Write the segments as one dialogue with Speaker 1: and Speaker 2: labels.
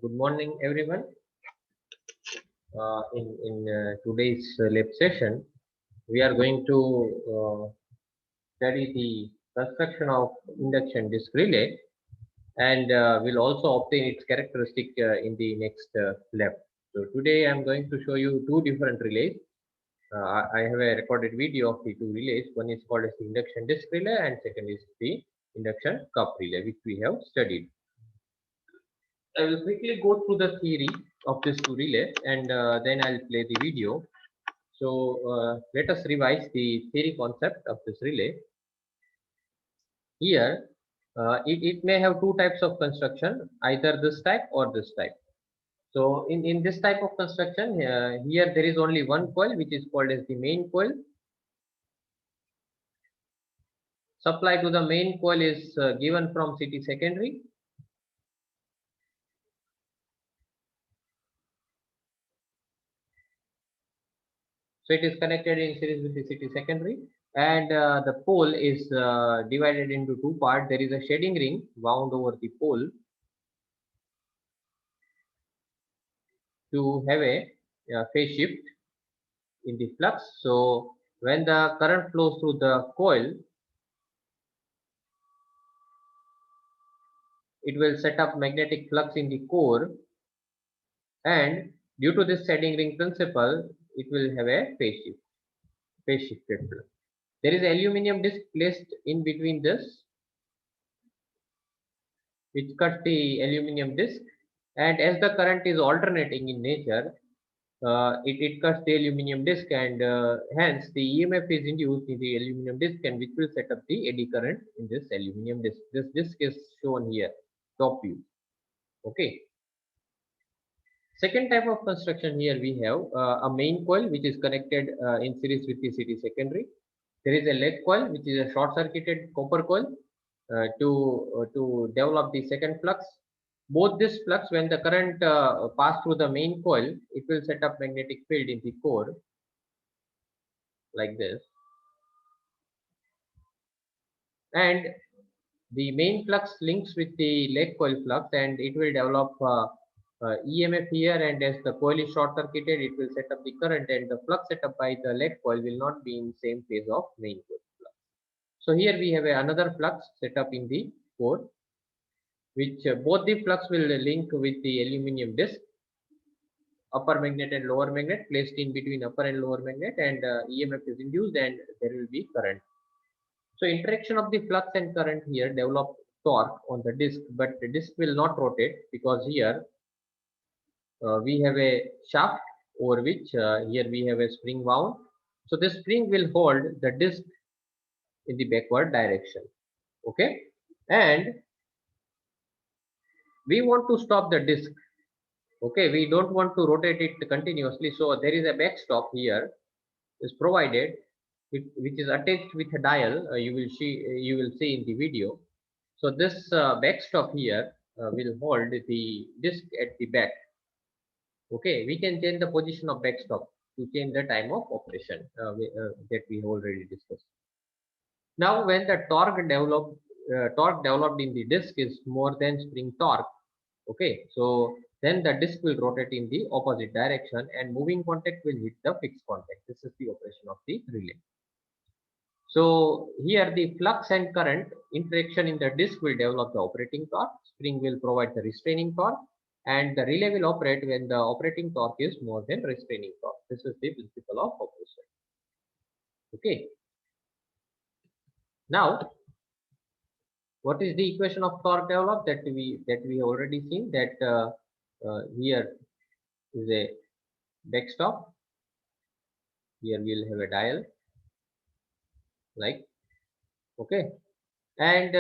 Speaker 1: Good morning, everyone. In today's lab session, we are going to study the construction of induction disk relay, and we'll also obtain its characteristic in the next lab. So today, I'm going to show you two different relays. I have a recorded video of the two relays. One is called as the induction disk relay, and second is the induction cup relay, which we have studied. I will quickly go through the theory of this two relay, and then I'll play the video. So let us revise the theory concept of this relay. Here, it may have two types of construction, either this type or this type. So in this type of construction, here there is only one coil, which is called as the main coil. Supply to the main coil is given from CT secondary. So it is connected in series with the CT secondary, and the pole is divided into two parts. There is a shading ring wound over the pole to have a phase shift in the flux. So when the current flows through the coil, it will set up magnetic flux in the core, and due to this shading ring principle, it will have a phase shifted flux. There is aluminum disc placed in between this, which cuts the aluminum disc, and as the current is alternating in nature, it cuts the aluminum disc, and hence the EMF is induced in the aluminum disc, and which will set up the eddy current in this aluminum disc. This disc is shown here, top view. Okay. Second type of construction, here we have a main coil which is connected in series with the CT secondary. There is a leg coil which is a short circuited copper coil to develop the second flux. Both this flux, when the current pass through the main coil, it will set up magnetic field in the core like this, and the main flux links with the leg coil flux, and it will develop EMF here, and as the coil is short circuited, it will set up the current, and the flux set up by the leg coil will not be in same phase of main coil flux. So here we have another flux set up in the core, which both the flux will link with the aluminum disc, upper magnet and lower magnet placed in between upper and lower magnet, and EMF is induced, and there will be current. So interaction of the flux and current here develop torque on the disc, but the disc will not rotate because here we have a shaft over which here we have a spring wound. So this spring will hold the disc in the backward direction. Okay, and we want to stop the disc. Okay, we don't want to rotate it continuously, so there is a backstop here is provided, which is attached with a dial. You will see in the video. So this backstop here will hold the disc at the back. Okay, we can change the position of backstop to change the time of operation that we already discussed. Now, when the torque developed in the disc is more than spring torque. Okay, so then the disc will rotate in the opposite direction, and moving contact will hit the fixed contact. This is the operation of the relay. So here the flux and current interaction in the disc will develop the operating torque, spring will provide the restraining torque, and the relay will operate when the operating torque is more than restraining torque. This is the principle of operation. Okay. Now, what is the equation of torque developed that we already seen, that here is a backstop. Here we will have a dial, like, okay, and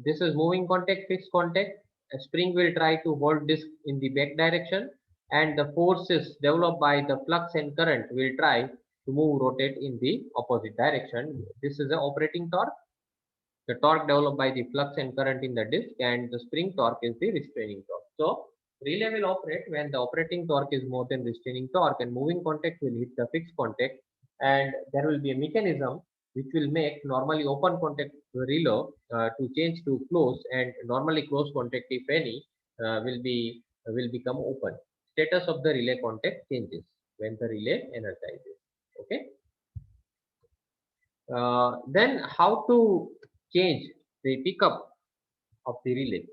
Speaker 1: this is moving contact, fixed contact. A spring will try to hold disc in the back direction, and the forces developed by the flux and current will try to rotate in the opposite direction. This is the operating torque. The torque developed by the flux and current in the disc, and the spring torque is the restraining torque. So relay will operate when the operating torque is more than restraining torque, and moving contact will hit the fixed contact, and there will be a mechanism which will make normally open contact relay to change to close, and normally closed contact, if any, will be will become open. Status of the relay contact changes when the relay energizes. Okay. Then how to change the pickup of the relay?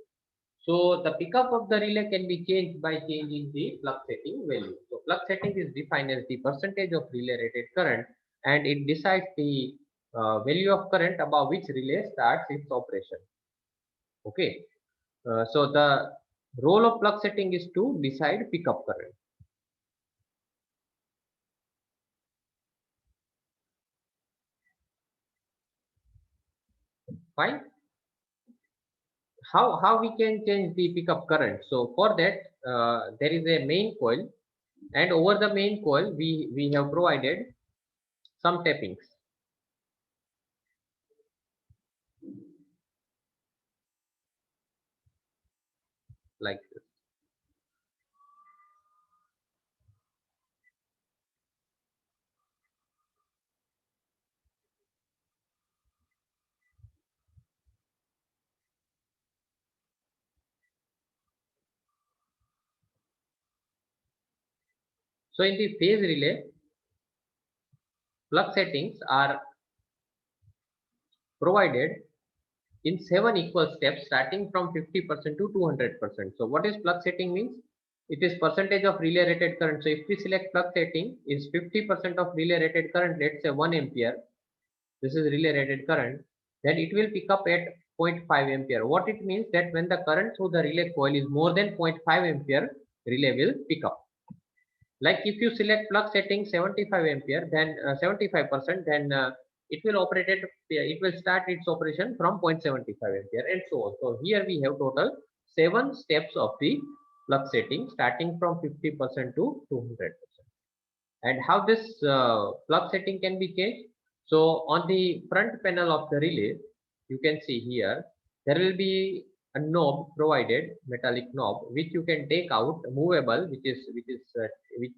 Speaker 1: So the pickup of the relay can be changed by changing the plug setting value. So plug setting is defined as the percentage of relay rated current, and it decides the value of current above which relay starts its operation. Okay. So the role of plug setting is to decide pickup current. Fine. How we can change the pickup current? So for that, there is a main coil, and over the main coil we have provided some tappings like this. So in the phase relay, plug settings are provided in 7 equal steps starting from 50% to 200%. So what is plug setting means? It is percentage of relay rated current. So if we select plug setting is 50% of relay rated current, let's say 1 ampere, this is relay rated current, then it will pick up at 0.5 ampere. What it means that when the current through the relay coil is more than 0.5 ampere, relay will pick up. Like if you select plug setting 75 ampere, then 75%, then it will operate at, it will start its operation from 0.75 ampere and so on. So here we have total 7 steps of the plug setting starting from 50% to 200%. And how this plug setting can be changed? So on the front panel of the relay, you can see here, there will be a knob provided, metallic knob, which you can take out, movable, which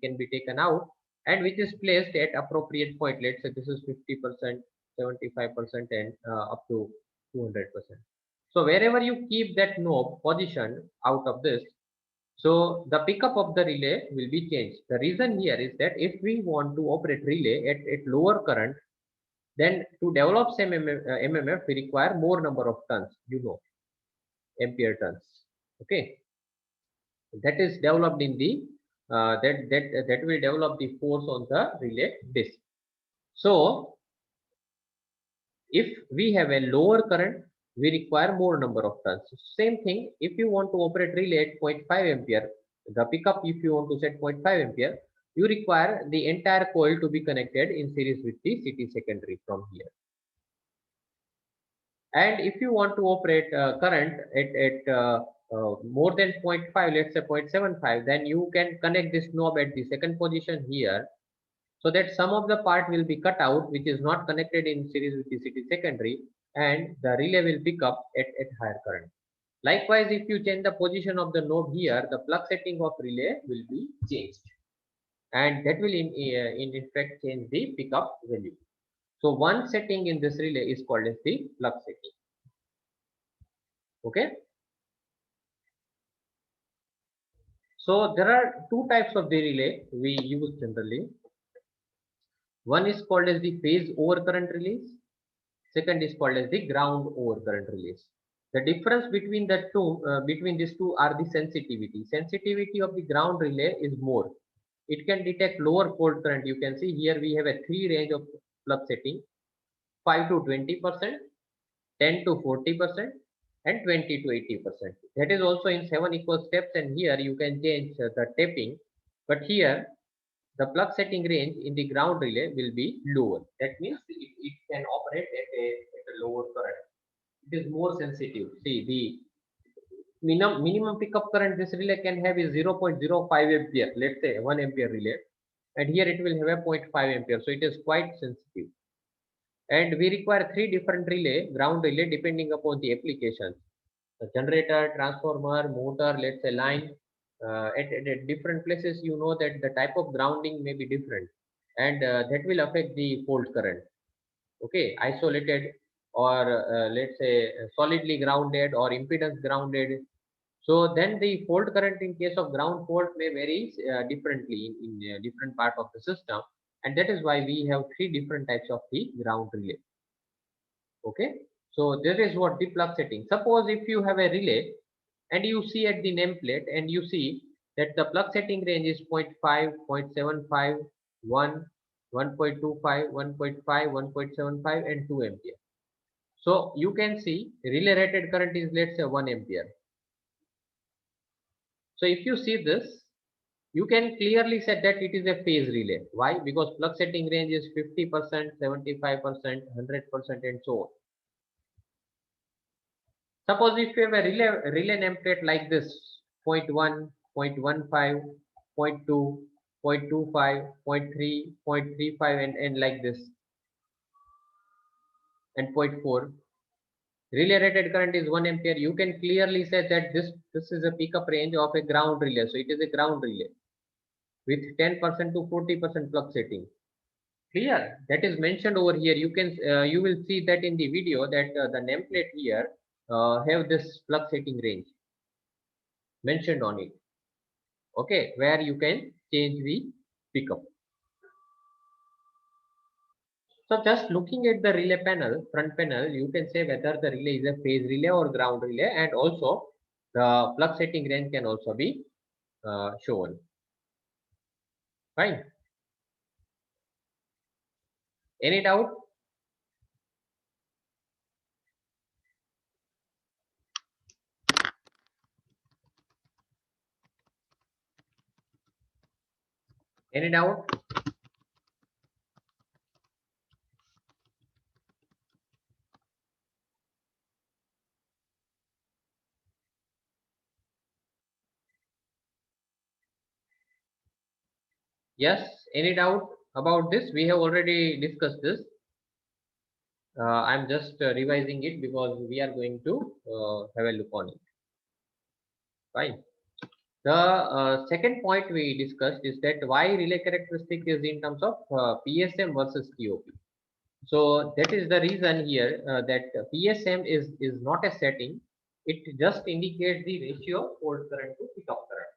Speaker 1: can be taken out, and which is placed at appropriate point. Let's say this is 50%, 75%, and up to 200%. So wherever you keep that knob positioned out of this, so the pickup of the relay will be changed. The reason here is that if we want to operate relay at lower current, then to develop same MMF, we require more number of turns, ampere turns. Okay, that is developed in the that will develop the force on the relay disk. So if we have a lower current, we require more number of turns. Same thing, if you want to operate relay at 0.5 ampere, the pickup, if you want to set 0.5 ampere, you require the entire coil to be connected in series with the CT secondary from here. And if you want to operate current at more than 0.5, let's say 0.75, then you can connect this knob at the second position here, so that some of the part will be cut out which is not connected in series with the CT secondary, and the relay will pick up at higher current. Likewise, if you change the position of the knob here, the plug setting of relay will be changed, and that will in effect change the pickup value. So one setting in this relay is called as the plug setting. Okay. So there are two types of the relay we use generally. One is called as the phase overcurrent release. Second is called as the ground overcurrent release. The difference between the two, between these two, are the sensitivity. Sensitivity of the ground relay is more. It can detect lower fault current. You can see here we have a 3 range of plug setting: 5 to 20%, 10 to 40%, and 20 to 80%. That is also in 7 equal steps, and here you can change the tapping. But here the plug setting range in the ground relay will be lower. That means it can operate at a lower current. It is more sensitive. See, the minimum pickup current this relay can have is 0.05 ampere. Let's say 1 ampere relay, and here it will have a 0.5 ampere. So it is quite sensitive. And we require 3 different ground relay, depending upon the application. A generator, transformer, motor, let's say line. At different places, you know that the type of grounding may be different, and that will affect the fault current. Okay, isolated, or let's say solidly grounded or impedance grounded. So then the fault current in case of ground fault may vary differently in different part of the system, and that is why we have three different types of the ground relay. Okay, so that is what the plug setting. Suppose if you have a relay and you see at the nameplate and you see that the plug setting range is 0.5, 0.75, 1, 1.25, 1.5, 1.75 and 2 ampere. So you can see relay rated current is, let's say, 1 ampere. So if you see this, you can clearly say that it is a phase relay. Why? Because plug setting range is 50%, 75%, 100% and so on. Suppose if you have a relay nameplate like this, 0.1, 0.15, 0.2, 0.25, 0.3, 0.35 and like this, and 0.4. Relay rated current is 1 ampere. You can clearly say that this is a pickup range of a ground relay. So it is a ground relay with 10% to 40% plug setting. Clear? That is mentioned over here. You can you will see that in the video that the nameplate here have this plug setting range mentioned on it. Okay, where you can change the pickup. So just looking at the relay panel, front panel, you can say whether the relay is a phase relay or ground relay, and also the plug setting range can also be shown. Fine. Any doubt? Any doubt? Yes. Any doubt about this? We have already discussed this. I'm just revising it because we are going to have a look on it. Fine. The second point we discussed is that why relay characteristic is in terms of PSM versus TOP. So that is the reason here that PSM is not a setting. It just indicates the ratio of fault current to pickup current.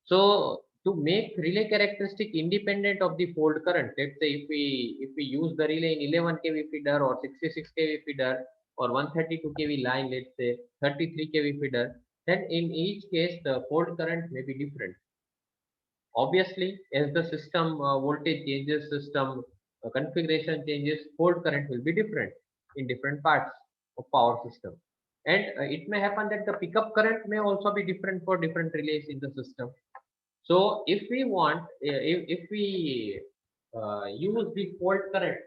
Speaker 1: So to make relay characteristic independent of the fault current, let's say if we use the relay in 11 kV feeder or 66 kV feeder or 132 kV line, let's say 33 kV feeder, then in each case the fault current may be different. Obviously, as the system voltage changes, system configuration changes, fault current will be different in different parts of power system. And it may happen that the pickup current may also be different for different relays in the system. So if we want, if we use the fault current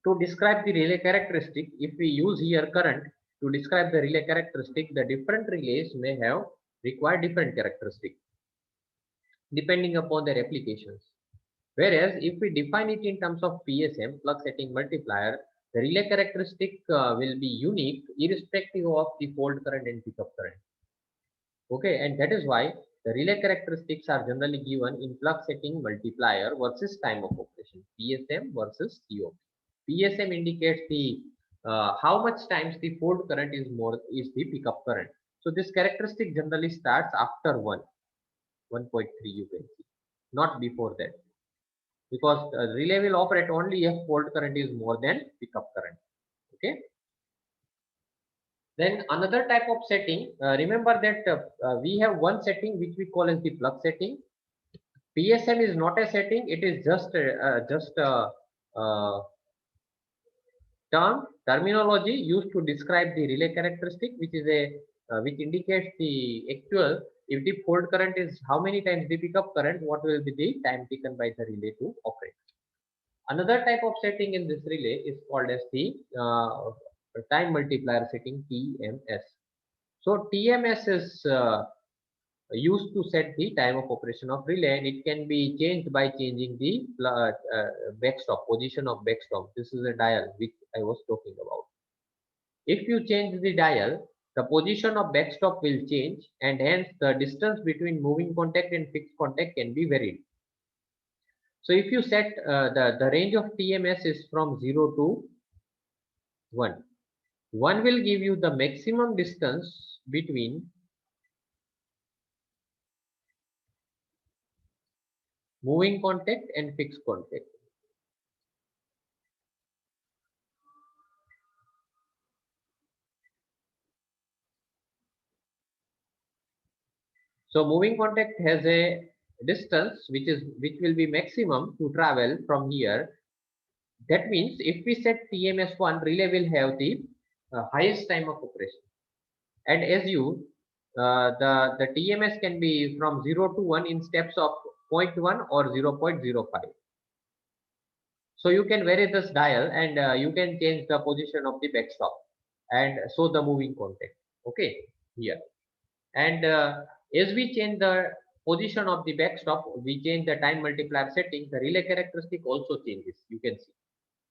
Speaker 1: to describe the relay characteristic, if we use here current to describe the relay characteristic, the different relays may have require different characteristic depending upon their applications. Whereas if we define it in terms of PSM, plug setting multiplier, the relay characteristic will be unique irrespective of the fault current and pickup current. Okay, and that is why the relay characteristics are generally given in plug setting multiplier versus time of operation, PSM versus COP. PSM indicates the how much times the fault current is more is the pickup current. So this characteristic generally starts after 1.3 you can see, not before that, because relay will operate only if fault current is more than pickup current. Okay. Then another type of setting, remember that we have one setting which we call as the plug setting. PSM is not a setting; it is just a terminology used to describe the relay characteristic, which is a which indicates the actual. If the fault current is how many times the pickup current, what will be the time taken by the relay to operate. Another type of setting in this relay is called as the time multiplier setting, TMS. So TMS is used to set the time of operation of relay, and it can be changed by changing the backstop, position of backstop. This is a dial which I was talking about. If you change the dial, the position of backstop will change, and hence the distance between moving contact and fixed contact can be varied. So if you set the range of TMS is from 0 to 1. One will give you the maximum distance between moving contact and fixed contact. So moving contact has a distance which will be maximum to travel from here. That means if we set TMS1, relay will have the highest time of operation. And as you, the TMS can be from 0 to 1 in steps of 0.1 or 0.05. So you can vary this dial and you can change the position of the backstop and show the moving contact. Okay, here. And as we change the position of the backstop, we change the time multiplier setting. The relay characteristic also changes. You can see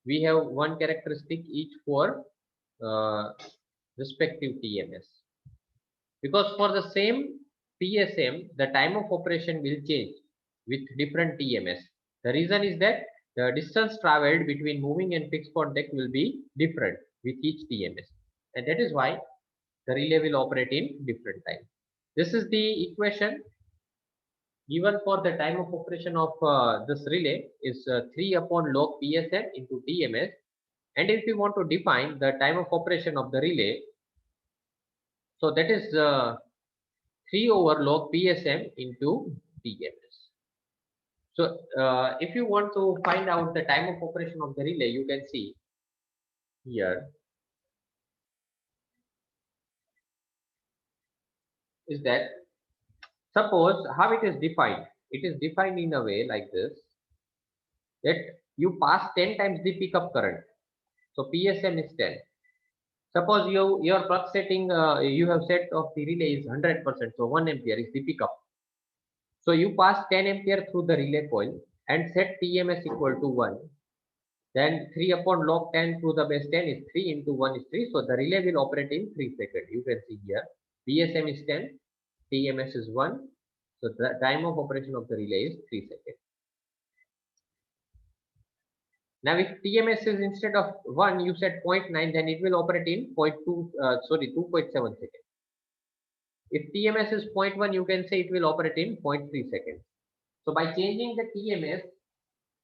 Speaker 1: we have one characteristic each for respective TMS. Because for the same PSM, the time of operation will change with different TMS. The reason is that the distance traveled between moving and fixed contact will be different with each TMS. And that is why the relay will operate in different time. This is the equation given for the time of operation of this relay is 3 upon log PSM into TMS. And if you want to define the time of operation of the relay, so that is 3 over log PSM into TMS. So if you want to find out the time of operation of the relay, you can see here is that suppose how it is defined. It is defined in a way like this, that you pass 10 times the pickup current. So PSM is 10. Suppose your plug setting you have set of the relay is 100%. So 1 ampere is the pickup. So you pass 10 ampere through the relay coil and set TMS equal to 1. Then 3 upon log 10 to the base 10 is 3 into 1 is 3. So the relay will operate in 3 seconds. You can see here PSM is 10, TMS is 1. So the time of operation of the relay is 3 seconds. Now if TMS is instead of 1 you set 0.9, then it will operate in 2.7 seconds. If TMS is 0.1, you can say it will operate in 0.3 seconds. So by changing the TMS,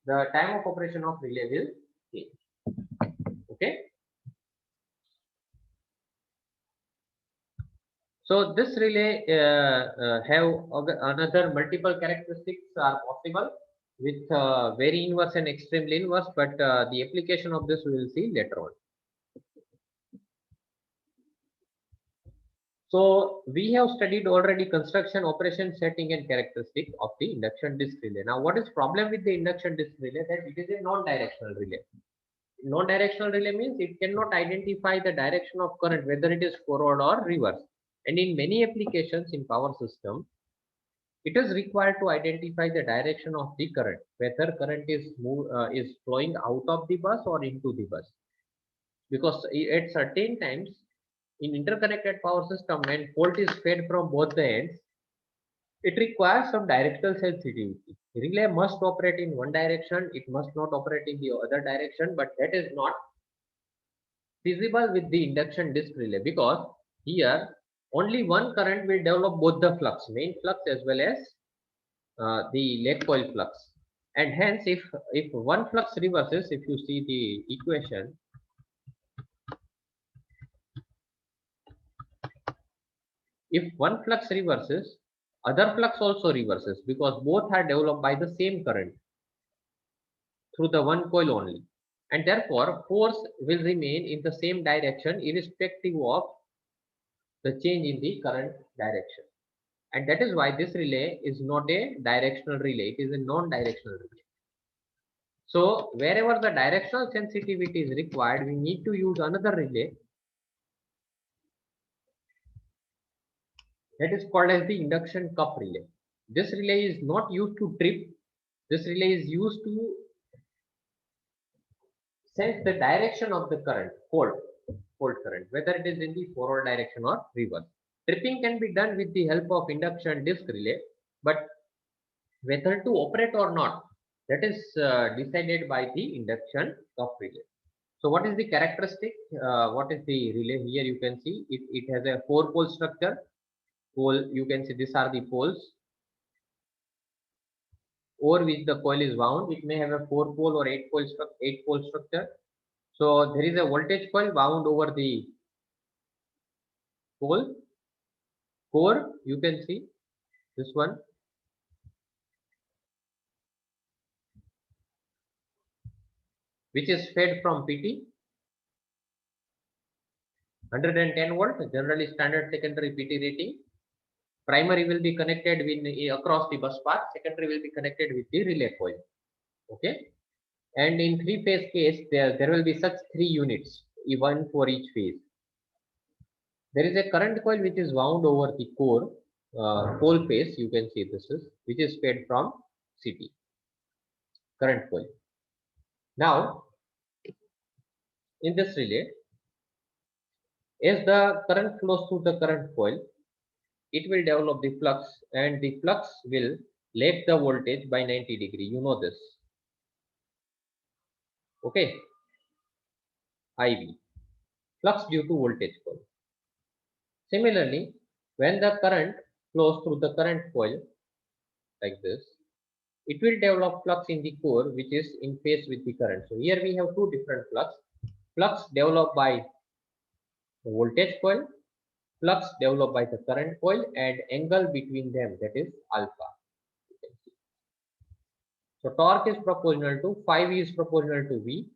Speaker 1: the time of operation of relay will change. Okay. So this relay have another multiple characteristics are possible with very inverse and extremely inverse, but the application of this we will see later on. So we have studied already construction, operation, setting, and characteristic of the induction disk relay. Now, what is problem with the induction disk relay? That it is a non-directional relay. Non-directional relay means it cannot identify the direction of current, whether it is forward or reverse. And in many applications in power system, it is required to identify the direction of the current, whether current is flowing out of the bus or into the bus. Because at certain times in interconnected power system, when fault is fed from both the ends, it requires some directional sensitivity. Relay must operate in one direction, it must not operate in the other direction, but that is not feasible with the induction disk relay, because here only one current will develop both the flux, main flux as well as the leg coil flux. And hence if one flux reverses, if you see the equation, if one flux reverses, other flux also reverses, because both are developed by the same current through the one coil only. And therefore, force will remain in the same direction irrespective of the change in the current direction. And that is why this relay is not a directional relay, it is a non-directional relay. So wherever the directional sensitivity is required, we need to use another relay that is called as the induction cup relay. This relay is not used to trip. This relay is used to sense the direction of the current, fault current, whether it is in the forward direction or reverse. Tripping can be done with the help of induction disk relay, but whether to operate or not, that is decided by the induction cup relay. So what is the characteristic? What is the relay? Here you can see it has a 4-pole structure. Pole, you can see these are the poles over which the coil is wound. It may have a 4-pole or 8-pole structure. So there is a voltage coil wound over the pole core. You can see this one, which is fed from PT 110 volt, generally standard secondary PT rating. Primary will be connected with across the bus bar. Secondary will be connected with the relay coil. Okay. And in 3-phase case, there will be such 3 units, one for each phase. There is a current coil which is wound over the core, pole phase. You can see this is which is fed from CT. Current coil. Now, in this relay, as the current flows through the current coil, it will develop the flux, and the flux will lag the voltage by 90 degree. You know this. Okay. IV. Flux due to voltage coil. Similarly, when the current flows through the current coil like this, it will develop flux in the core which is in phase with the current. So here we have two different flux. Flux developed by the voltage coil, flux developed by the current coil, and angle between them, that is alpha. So torque is proportional to phi V is proportional to V,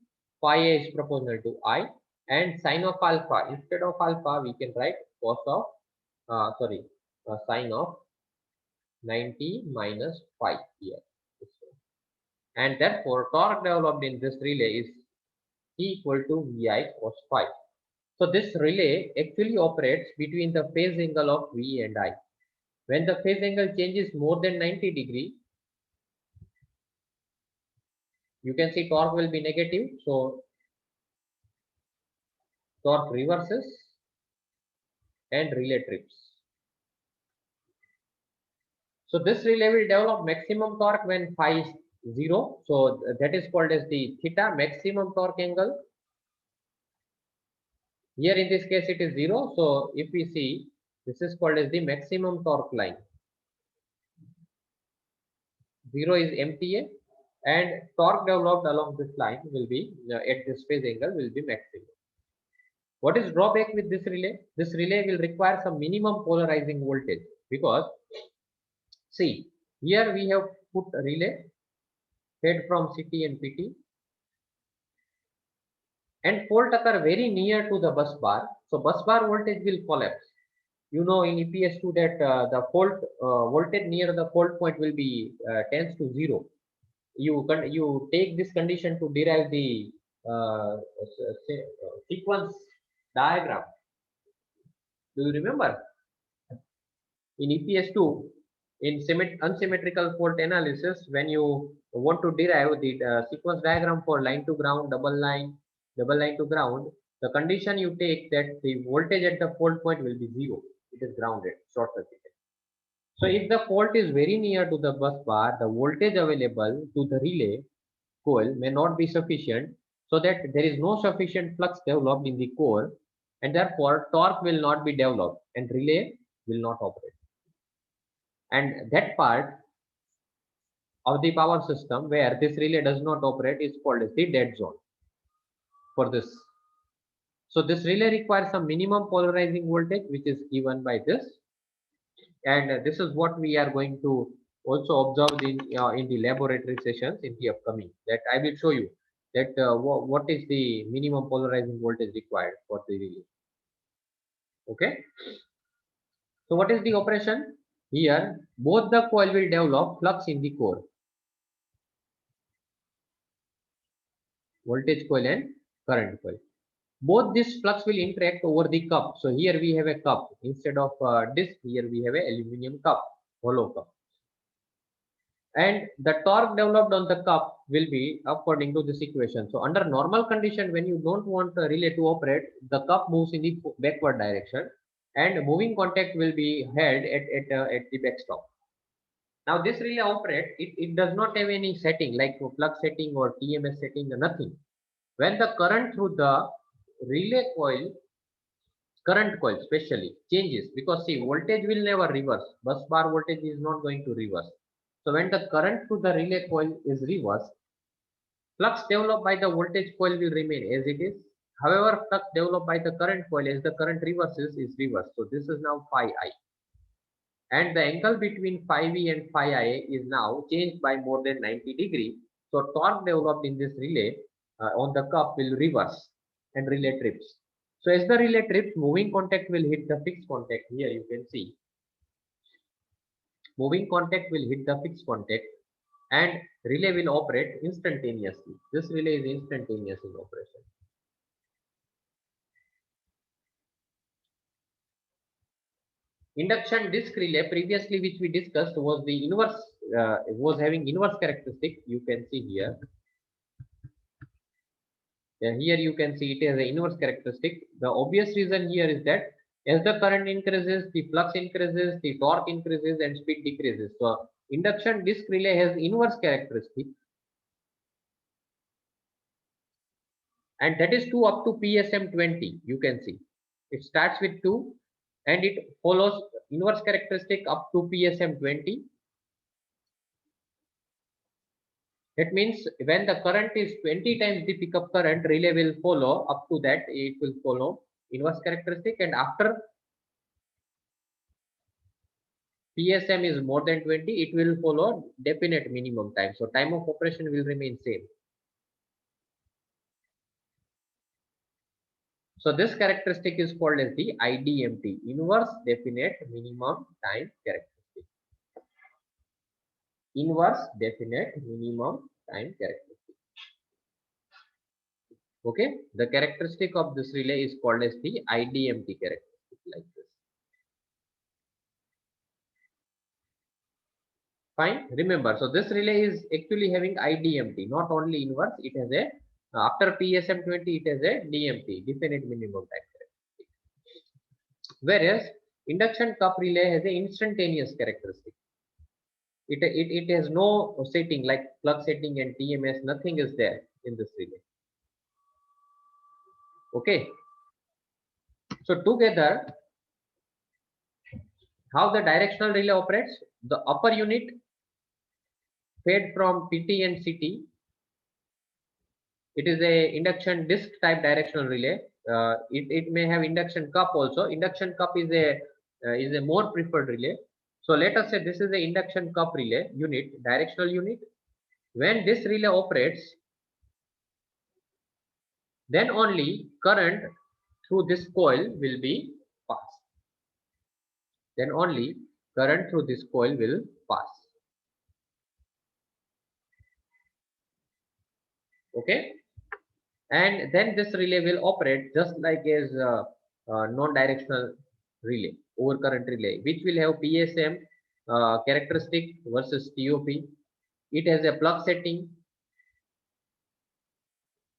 Speaker 1: phi A is proportional to I, and sine of alpha. Instead of alpha, we can write cos of sine of 90 minus phi here. And therefore, torque developed in this relay is E equal to VI cos phi. So this relay actually operates between the phase angle of V and I. When the phase angle changes more than 90 degree, you can see torque will be negative. So torque reverses and relay trips. So this relay will develop maximum torque when phi is 0. So that is called as the theta maximum torque angle. Here in this case it is 0. So if we see, this is called as the maximum torque line. 0 is MTA, and torque developed along this line will be at this phase angle will be maximum. What is drawback with this relay? This relay will require some minimum polarizing voltage, because see, here we have put a relay fed from CT and PT, and fault occur very near to the bus bar. So bus bar voltage will collapse. You know in EPS2 that the fault voltage near the fault point will be tends to 0. You take this condition to derive the sequence diagram. Do you remember? In EPS2, in unsymmetrical fault analysis, when you want to derive the sequence diagram for line to ground, double line to ground, the condition you take that the voltage at the fault point will be 0. It is grounded, short circuited. So if the fault is very near to the bus bar, the voltage available to the relay coil may not be sufficient, so that there is no sufficient flux developed in the core, and therefore torque will not be developed and relay will not operate. And that part of the power system where this relay does not operate is called as the dead zone for this. So this relay requires some minimum polarizing voltage which is given by this, and this is what we are going to also observe in the laboratory sessions in the upcoming, that I will show you that what is the minimum polarizing voltage required for the relay. Okay. So what is the operation? Here both the coil will develop flux in the core, voltage coil and current coil. Both this flux will interact over the cup. So here we have a cup instead of disc. Here we have a aluminum cup, hollow cup. And the torque developed on the cup will be according to this equation. So under normal condition, when you don't want a relay to operate, the cup moves in the backward direction, and moving contact will be held at the backstop. Now this relay operates, it does not have any setting like plug setting or TMS setting or nothing. When the current through the relay coil, current coil specially changes, because see, voltage will never reverse, bus bar voltage is not going to reverse. So when the current through the relay coil is reversed, flux developed by the voltage coil will remain as it is. However, flux developed by the current coil as the current reverses is reversed. So this is now phi I, and the angle between phi V and phi I is now changed by more than 90 degrees. So torque developed in this relay on the cup will reverse and relay trips. So as the relay trips, moving contact will hit the fixed contact. Here you can see moving contact will hit the fixed contact, and relay will operate instantaneously. This relay is instantaneous in operation. Induction disc relay previously which we discussed was the inverse, was having inverse characteristic. You can see here. Here you can see it has an inverse characteristic. The obvious reason here is that as the current increases, the flux increases, the torque increases, and speed decreases. So induction disc relay has inverse characteristic, and that is 2 up to PSM 20. You can see it starts with 2 and it follows inverse characteristic up to PSM 20. That means when the current is 20 times the pickup current, relay will follow up to that, it will follow inverse characteristic, and after PSM is more than 20, it will follow definite minimum time. So time of operation will remain same. So this characteristic is called as the IDMT, inverse definite minimum time characteristic. Inverse definite minimum time characteristic. Okay, the characteristic of this relay is called as the IDMT characteristic, like this. Fine, remember, so this relay is actually having IDMT, not only inverse, it has a after PSM 20 it has a DMT, definite minimum time characteristic. Whereas induction cup relay has a instantaneous characteristic. It has no setting like plug setting and TMS, nothing is there in this relay. Okay, so together, how the directional relay operates, the upper unit fed from PT and CT. It is a induction disc type directional relay. It may have induction cup also. Induction cup is a more preferred relay. So let us say this is the induction cup relay unit, directional unit. When this relay operates, then only current through this coil will be passed. Then only current through this coil will pass. Okay, and then this relay will operate just like as non-directional relay, overcurrent relay, which will have PSM characteristic versus TOP. It has a plug setting.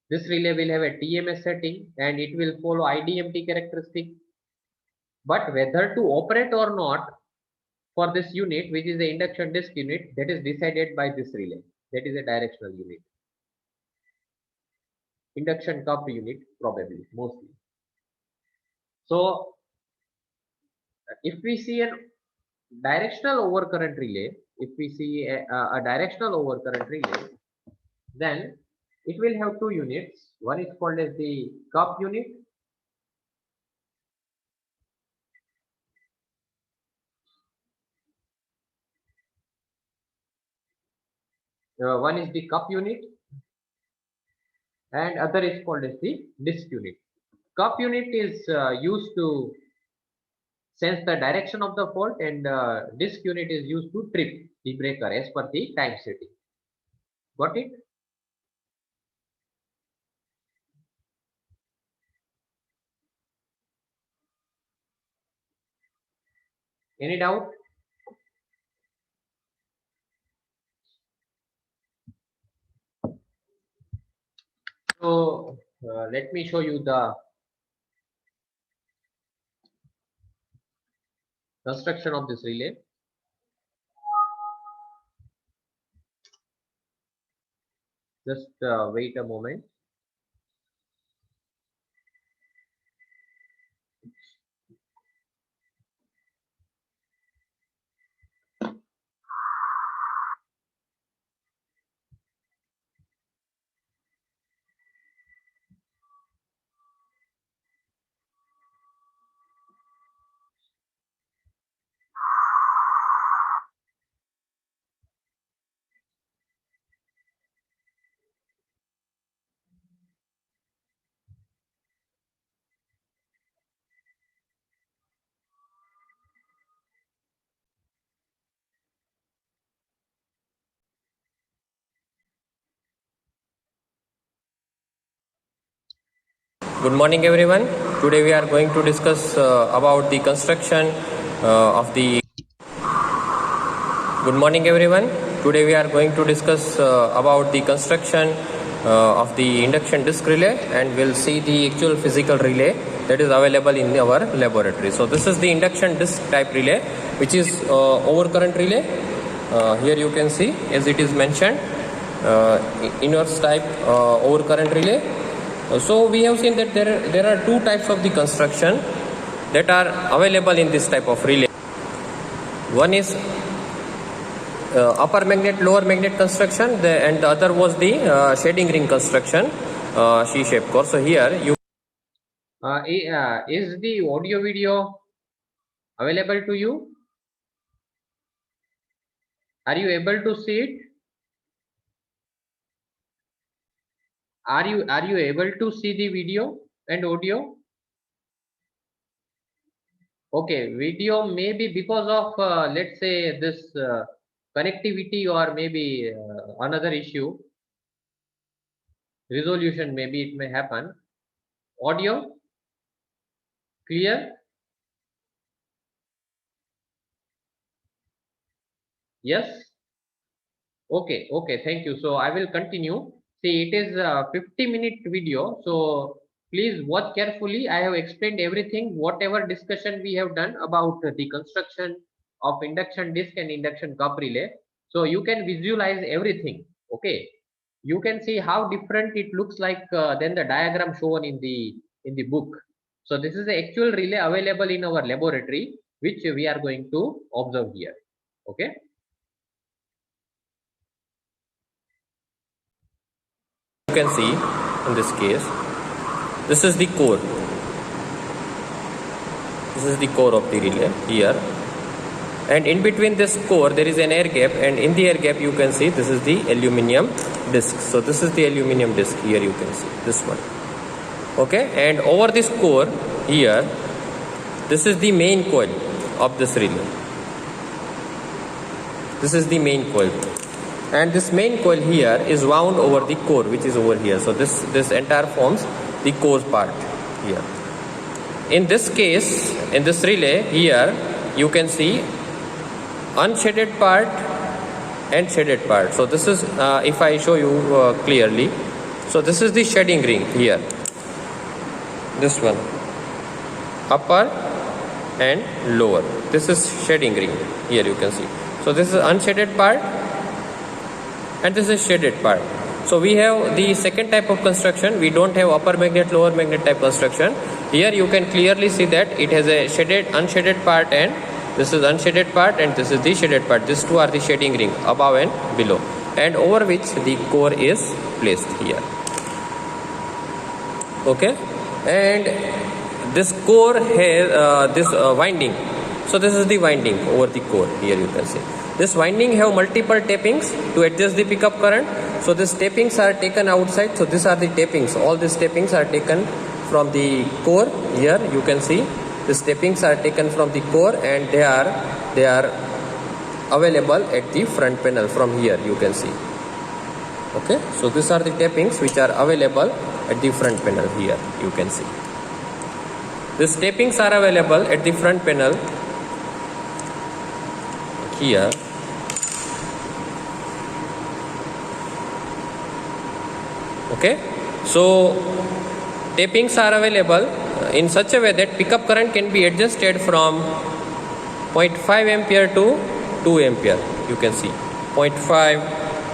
Speaker 1: This relay will have a TMS setting, and it will follow IDMT characteristic. But whether to operate or not for this unit, which is the induction disc unit, that is decided by this relay. That is a directional unit. Induction cup unit, probably, mostly. So if we see a directional overcurrent relay, if we see a directional overcurrent relay, then it will have two units. One is called as the cup unit. One is the cup unit, and other is called as the disc unit. Cup unit is used to sense the direction of the fault, and disc unit is used to trip the breaker as per the time setting. Got it? Any doubt? So let me show you the construction of this relay. Just wait a moment.
Speaker 2: Good morning everyone. Today we are going to discuss about the construction of the Good morning everyone. Today we are going to discuss about the construction of the induction disk relay, and we'll see the actual physical relay that is available in our laboratory. So this is the induction disk type relay, which is overcurrent relay. Here you can see, as it is mentioned, inverse type overcurrent relay. So we have seen that there are two types of the construction that are available in this type of relay. One is upper magnet, lower magnet construction, and the other was the shading ring construction, C-shape core. So here you
Speaker 1: is the audio video available to you? Are you able to see it? Are you able to see the video and audio? Okay, video maybe because of let's say this connectivity, or maybe another issue, resolution, maybe it may happen. Audio clear? Yes. Okay, thank you. So I will continue. See, it is a 50-minute video, so please watch carefully. I have explained everything, whatever discussion we have done about the construction of induction disk and induction cup relay. So you can visualize everything. Okay, you can see how different it looks like than the diagram shown in the book. So this is the actual relay available in our laboratory, which we are going to observe here. Okay.
Speaker 2: You can see in this case, this is the core. This is the core of the relay here, and in between this core there is an air gap, and in the air gap you can see this is the aluminum disc. So this is the aluminum disc. Here you can see this one. Okay, and over this core here, this is the main coil of this relay. This is the main coil, and this main coil here is wound over the core, which is over here. So this entire forms the core part here. In this case, in this relay here, you can see unshaded part and shaded part. So this is if I show you clearly, so this is the shading ring here, this one, upper and lower. This is shading ring here, you can see. So this is unshaded part and this is shaded part. So we have the second type of construction. We don't have upper magnet, lower magnet type construction. Here you can clearly see that it has a shaded, unshaded part, and this is unshaded part and this is the shaded part. These two are the shading ring, above and below, and over which the core is placed here. Okay, and this core has this winding. So this is the winding over the core. Here you can see this winding have multiple tappings to adjust the pickup current. So these tappings are taken outside. So these are the tappings. All these tappings are taken from the core. Here you can see these tappings are taken from the core, and they are available at the front panel. From here you can see. Okay, so these are the tappings which are available at the front panel. Here you can see these tappings are available at the front panel here. Okay, so tappings are available in such a way that pickup current can be adjusted from 0.5 ampere to 2 ampere. You can see 0.5,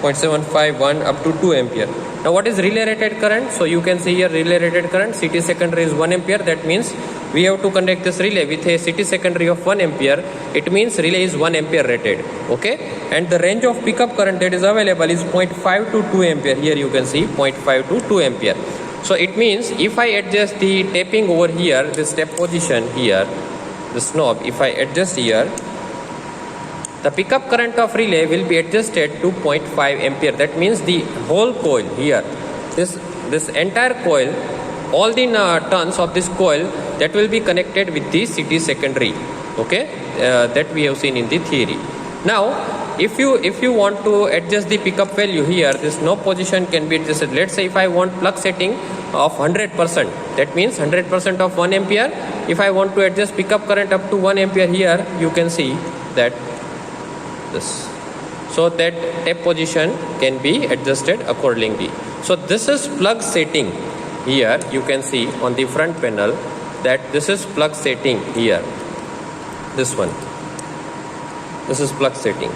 Speaker 2: 0.75, 1 up to 2 ampere. Now what is relay rated current? So you can see here relay rated current, CT secondary is 1 ampere. That means we have to conduct this relay with a CT secondary of 1 ampere. It means relay is 1 ampere rated. Okay, and the range of pickup current that is available is 0.5 to 2 ampere. Here you can see 0.5 to 2 ampere. So it means if I adjust the tapping over here, this step position here, this knob, if I adjust here, the pickup current of relay will be adjusted to 0.5 ampere. That means the whole coil here, this entire coil, all the turns of this coil, that will be connected with the CT secondary. Okay, that we have seen in the theory. Now if you want to adjust the pickup value here, this knob position can be adjusted. Let's say if I want plug setting of 100%, that means 100% of 1 ampere. If I want to adjust pickup current up to 1 ampere here, you can see that this. So that tap position can be adjusted accordingly. So this is plug setting. Here you can see on the front panel that this is plug setting here. This one. This is plug setting.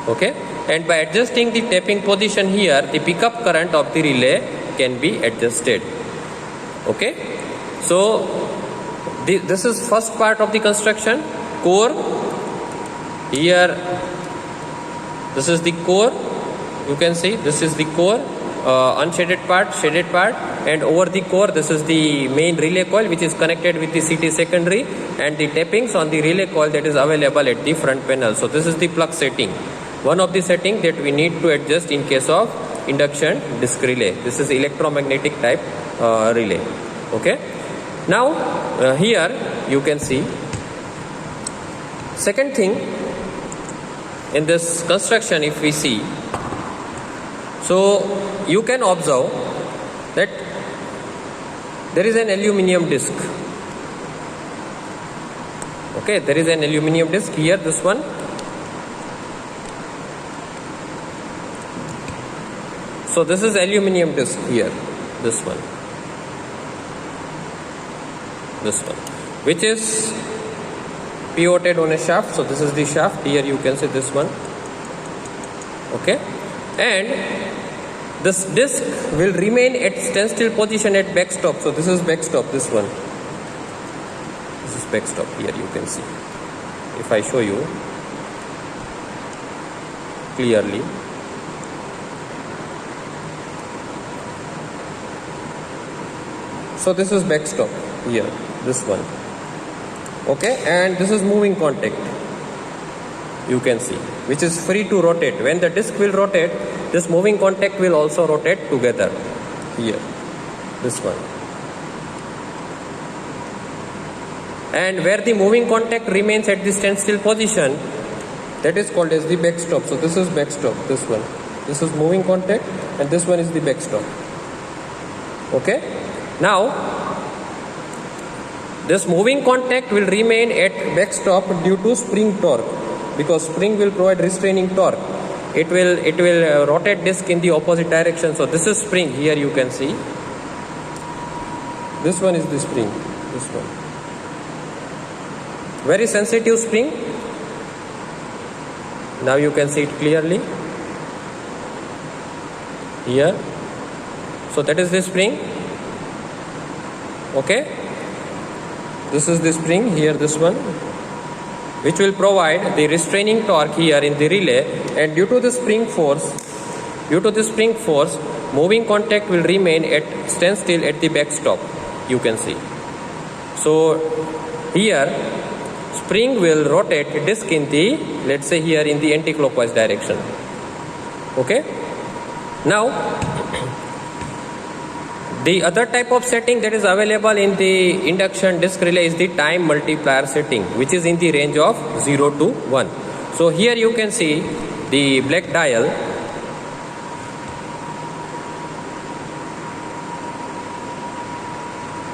Speaker 2: Okay. And by adjusting the tapping position here, the pickup current of the relay can be adjusted. Okay. So this is first part of the construction. Core. Here this is the core. You can see this is the core, unshaded part, shaded part, and over the core this is the main relay coil which is connected with the CT secondary, and the tappings on the relay coil that is available at the front panel. So this is the plug setting, one of the setting that we need to adjust in case of induction disc relay. This is electromagnetic type relay. Okay. Now here you can see second thing in this construction. If we see, so you can observe that there is an aluminum disc. Okay, there is an aluminum disc here, this one. So this is aluminum disc here, this one, which is pivoted on a shaft. So this is the shaft. Here you can see this one. Okay, and this disc will remain at standstill position at backstop. So this is backstop, this one. This is backstop. Here you can see. If I show you clearly, so this is backstop here, this one. Okay, and this is moving contact, you can see, which is free to rotate. When the disc will rotate, this moving contact will also rotate together here, this one. And where the moving contact remains at the standstill position, that is called as the backstop. So this is backstop, this one. This is moving contact and this one is the backstop. Okay, now this moving contact will remain at backstop due to spring torque, because spring will provide restraining torque. It will rotate disc in the opposite direction. So this is spring. Here you can see. This one is the spring. This one. Very sensitive spring. Now you can see it clearly. Here. So that is the spring. Okay. This is the spring here, this one, which will provide the restraining torque here in the relay, and due to the spring force, moving contact will remain at standstill at the backstop, you can see. So here spring will rotate disc in the, let's say here in the anti-clockwise direction. Okay. Now the other type of setting that is available in the induction disc relay is the time multiplier setting, which is in the range of 0 to 1. So here you can see the black dial.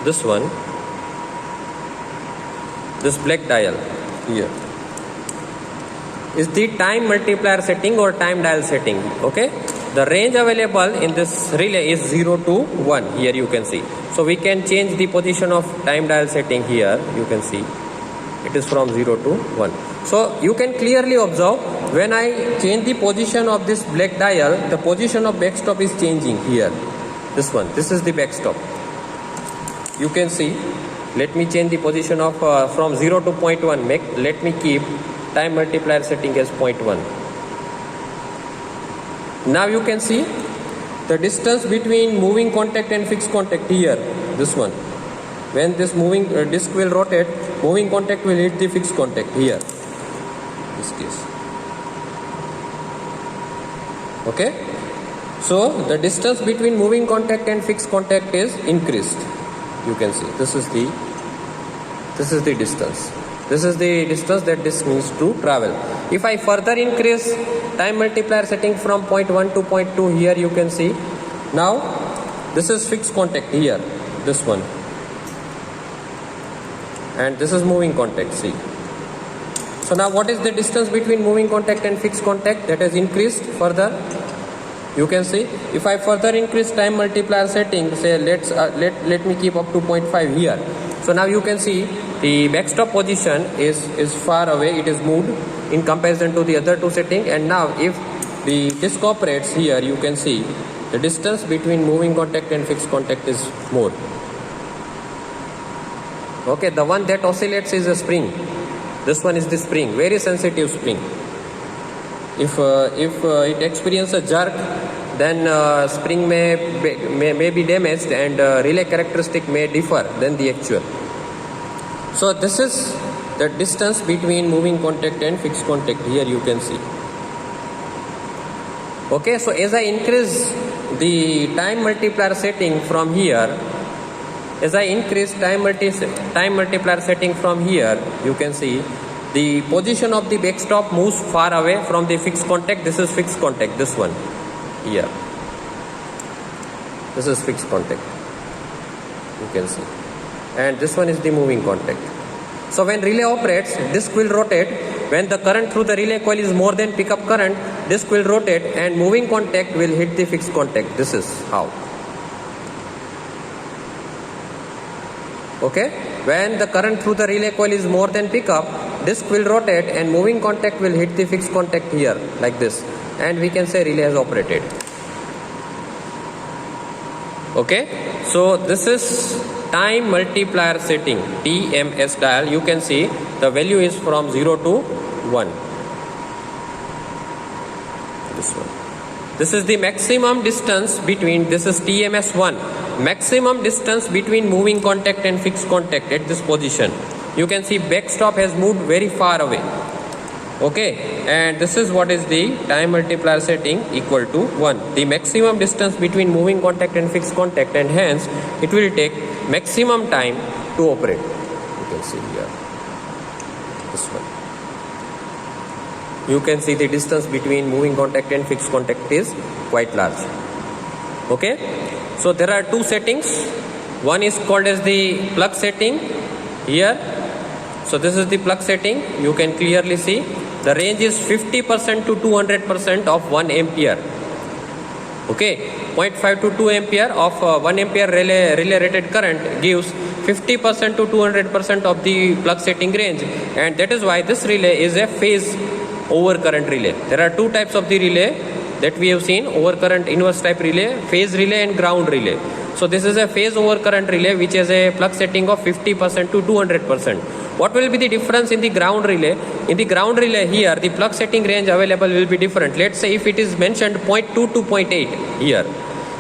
Speaker 2: This one, this black dial here is the time multiplier setting or time dial setting. Okay. The range available in this relay is 0 to 1. Here you can see. So we can change the position of time dial setting here. You can see it is from 0 to 1. So you can clearly observe when I change the position of this black dial, the position of backstop is changing here. This one. This is the backstop. You can see. Let me change the position of from 0 to 0.1. Let me keep time multiplier setting as 0.1. Now you can see the distance between moving contact and fixed contact here, this one. When this moving disc will rotate, moving contact will hit the fixed contact here, this case. Okay. So the distance between moving contact and fixed contact is increased. You can see this is the distance. This is the distance that this needs to travel. If I further increase time multiplier setting from point 1 to point 2, here you can see now this is fixed contact here, this one, and this is moving contact, see. So now what is the distance between moving contact and fixed contact? That has increased further. You can see if I further increase time multiplier setting, say let me keep up to 0.5 here. So now you can see the backstop position is far away, it is moved in comparison to the other two setting. And now if the disc operates here, you can see the distance between moving contact and fixed contact is more. Okay, the one that oscillates is a spring. This one is the spring, very sensitive spring. If it experiences a jerk, then spring may be damaged and relay characteristic may differ than the actual. So this is the distance between moving contact and fixed contact, here you can see. Okay, so as I increase the time multiplier setting from here, as I increase time multiplier setting from here, you can see the position of the backstop moves far away from the fixed contact. This is fixed contact, this one here. This is fixed contact, you can see. And this one is the moving contact. So when relay operates, disc will rotate. When the current through the relay coil is more than pickup current, disc will rotate and moving contact will hit the fixed contact. This is how. Okay, when the current through the relay coil is more than pickup, disc will rotate and moving contact will hit the fixed contact here like this, and we can say relay has operated. Okay, so this is time multiplier setting, TMS dial. You can see the value is from 0 to 1. This one. This is the maximum distance between, this is TMS1, maximum distance between moving contact and fixed contact at this position. You can see backstop has moved very far away. Okay, and this is what is the time multiplier setting, equal to 1. The maximum distance between moving contact and fixed contact, and hence it will take maximum time to operate. You can see here, this one. You can see the distance between moving contact and fixed contact is quite large. Okay, so there are two settings. One is called as the plug setting here. So this is the plug setting. You can clearly see the range is 50% to 200% of 1 ampere. Okay, 0.5 to 2 ampere of 1 ampere relay rated current gives 50% to 200% of the plug setting range, and that is why this relay is a phase over current relay. There are two types of the relay that we have seen: over current inverse type relay, phase relay, and ground relay. So this is a phase over current relay which has a plug setting of 50% to 200%. What will be the difference in the ground relay? In the ground relay here, the plug setting range available will be different. Let's say if it is mentioned 0.2 to 0.8 here.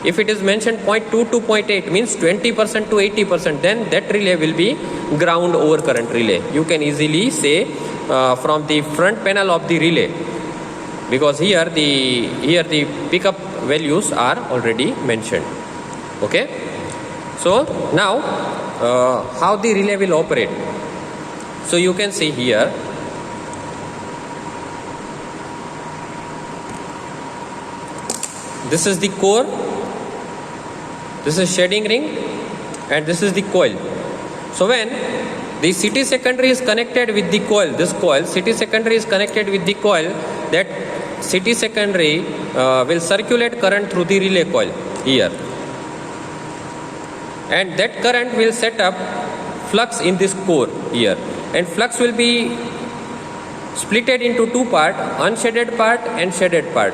Speaker 2: If it is mentioned 0.2 to 0.8 means 20% to 80%, then that relay will be ground over current relay. You can easily say from the front panel of the relay, because here the pickup values are already mentioned. Okay, so now how the relay will operate. So you can see here, this is the core, this is shading ring, and this is the coil. So when the CT secondary is connected with the coil, this coil, CT secondary is connected with the coil, that CT secondary will circulate current through the relay coil here, and that current will set up flux in this core here, and flux will be splitted into two parts, unshaded part and shaded part.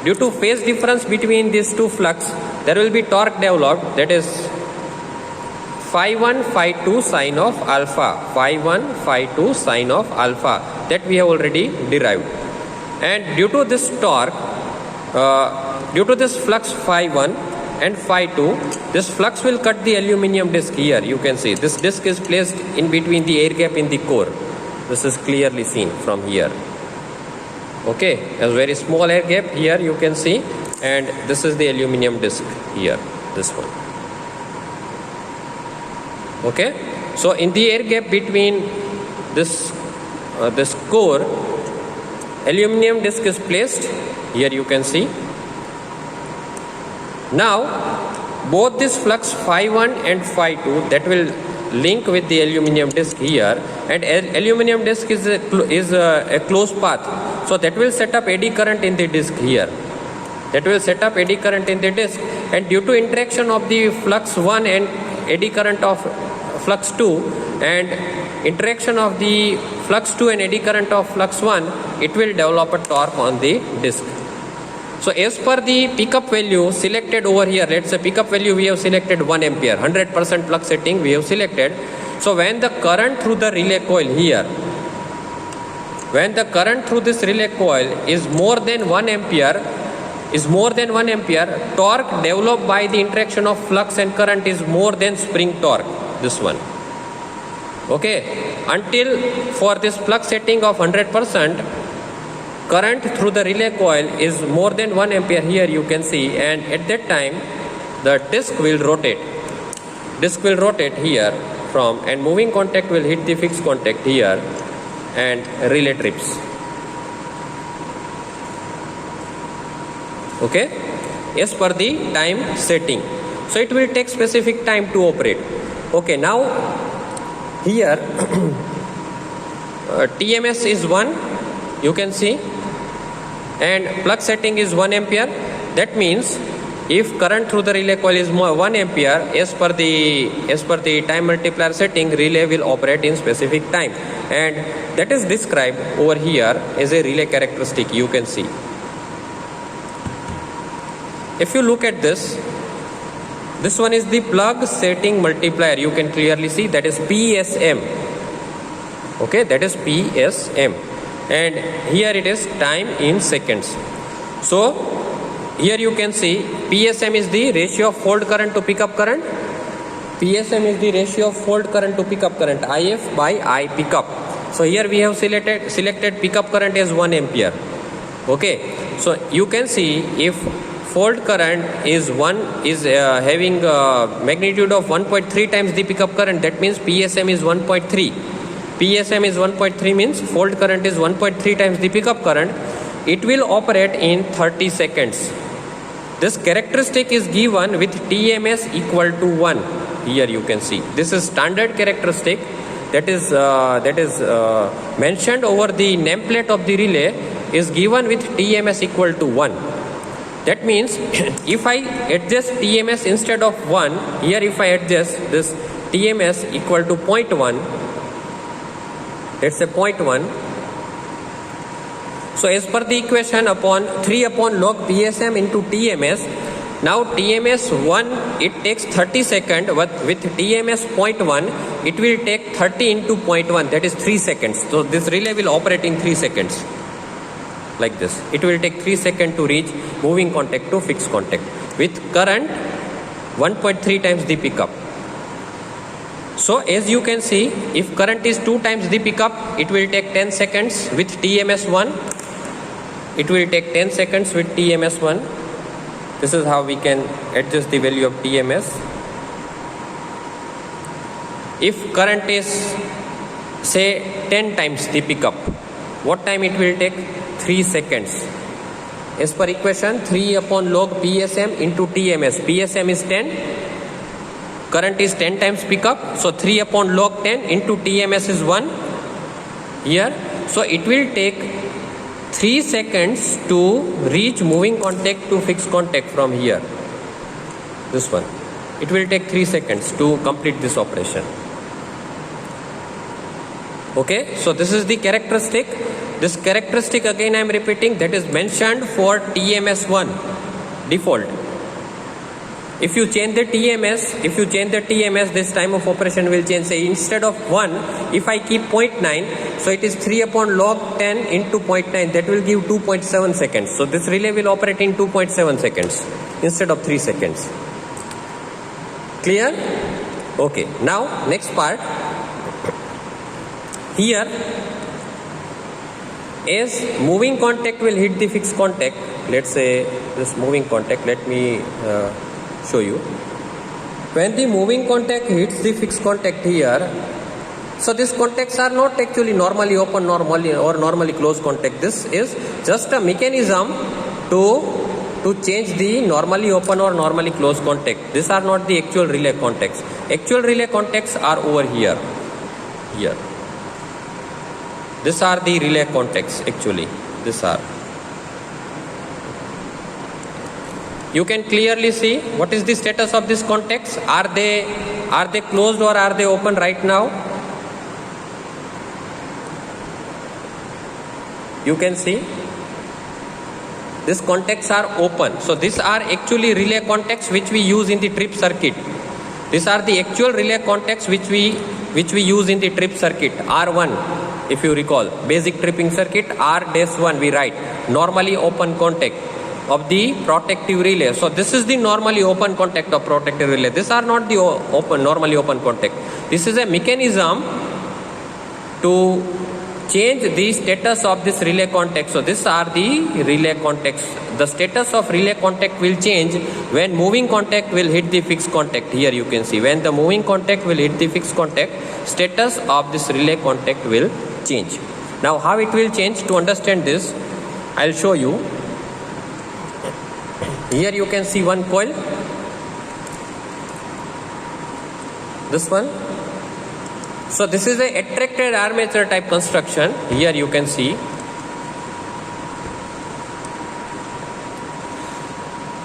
Speaker 2: Due to phase difference between these two flux, there will be torque developed, that is phi 1 phi 2 sine of alpha, phi 1 phi 2 sine of alpha, that we have already derived. And due to this torque, due to this flux phi 1 and phi 2, this flux will cut the aluminum disc here. You can see this disc is placed in between the air gap in the core. This is clearly seen from here. Okay, a very small air gap here you can see, and this is the aluminum disc here, this one. Okay, so in the air gap between this core, aluminum disc is placed. Here you can see. Now both this flux phi1 and phi2 that will link with the aluminum disc here, and aluminum disc is a closed path, so that will set up eddy current in the disc here. That will set up eddy current in the disc, and due to interaction of the flux 1 and eddy current of flux 2 and interaction of the flux 2 and eddy current of flux 1, it will develop a torque on the disc. So as per the pickup value selected over here, let's say pickup value we have selected 1 ampere, 100% flux setting we have selected. So when the current through the relay coil here, when the current through this relay coil is more than 1 ampere, torque developed by the interaction of flux and current is more than spring torque, this one. Okay, until for this flux setting of 100%, current through the relay coil is more than 1 ampere here you can see, and at that time the disc will rotate. Disc will rotate here from, and moving contact will hit the fixed contact here and relay trips. Okay, as per the time setting. So it will take specific time to operate. Okay, now here TMS is 1, you can see, and flux setting is 1 ampere. That means if current through the relay coil is 1 ampere, as per the time multiplier setting, relay will operate in specific time, and that is described over here as a relay characteristic, you can see. If you look at this one is the plug setting multiplier, you can clearly see that is PSM. Okay, that is PSM, and here it is time in seconds. So here you can see PSM is the ratio of fault current to pickup current. PSM is the ratio of fault current to pickup current, IF by I pickup. So here we have selected pickup current as 1 ampere. Okay, so you can see if fault current is having magnitude of 1.3 times the pickup current, that means PSM is 1.3. PSM is 1.3 means fault current is 1.3 times the pickup current. It will operate in 30 seconds. This characteristic is given with TMS equal to 1. Here you can see this is standard characteristic that is mentioned over the nameplate of the relay, is given with TMS equal to 1. That means if I adjust TMS instead of 1, here if I adjust this TMS equal to 0.1, let's say 0.1. So as per the equation, 3 upon log PSM into TMS, now TMS 1 it takes 30 seconds, but with TMS 0.1 it will take 30 into 0.1, that is 3 seconds. So this relay will operate in 3 seconds. Like this, it will take 3 seconds to reach moving contact to fixed contact with current 1.3 times the pickup. So as you can see, if current is 2 times the pickup, it will take 10 seconds with TMS 1. It will take 10 seconds with TMS 1. This is how we can adjust the value of TMS. If current is say 10 times the pickup, what time it will take? 3 seconds. As per equation, 3 upon log PSM into TMS. PSM is 10. Current is 10 times pickup. So 3 upon log 10 into TMS is 1. Here. So it will take 3 seconds to reach moving contact to fixed contact from here. This one. It will take 3 seconds to complete this operation. Okay. So this is the characteristic. This characteristic again I am repeating, that is mentioned for TMS1 default. If you change the TMS, this time of operation will change. Say instead of 1, if I keep 0.9, so it is 3 upon log 10 into 0.9, that will give 2.7 seconds. So this relay will operate in 2.7 seconds instead of 3 seconds. Clear? Okay. Now next part. Here, as moving contact will hit the fixed contact, let's say this moving contact, let me show you. When the moving contact hits the fixed contact here, So these contacts are not actually normally open normally closed contact. This is just a mechanism to change the normally open or normally closed contact. These are not the actual relay contacts. Actual relay contacts are over here. Here. These are the relay contacts actually. These are. You can clearly see what is the status of these contacts. Are they closed or are they open right now? You can see these contacts are open. So these are actually relay contacts which we use in the trip circuit. These are the actual relay contacts which we use in the trip circuit. R1, if you recall, basic tripping circuit. R-1 we write normally open contact of the protective relay. So this is the normally open contact of protective relay. These are not the normally open contact. This is a mechanism to change the status of this relay contact. So these are the relay contacts. The status of relay contact will change when moving contact will hit the fixed contact. Here you can see when the moving contact will hit the fixed contact, status of this relay contact will change. Now how it will change, to understand this, I'll show you. Here you can see one coil, this one. So this is a attracted armature type construction. Here you can see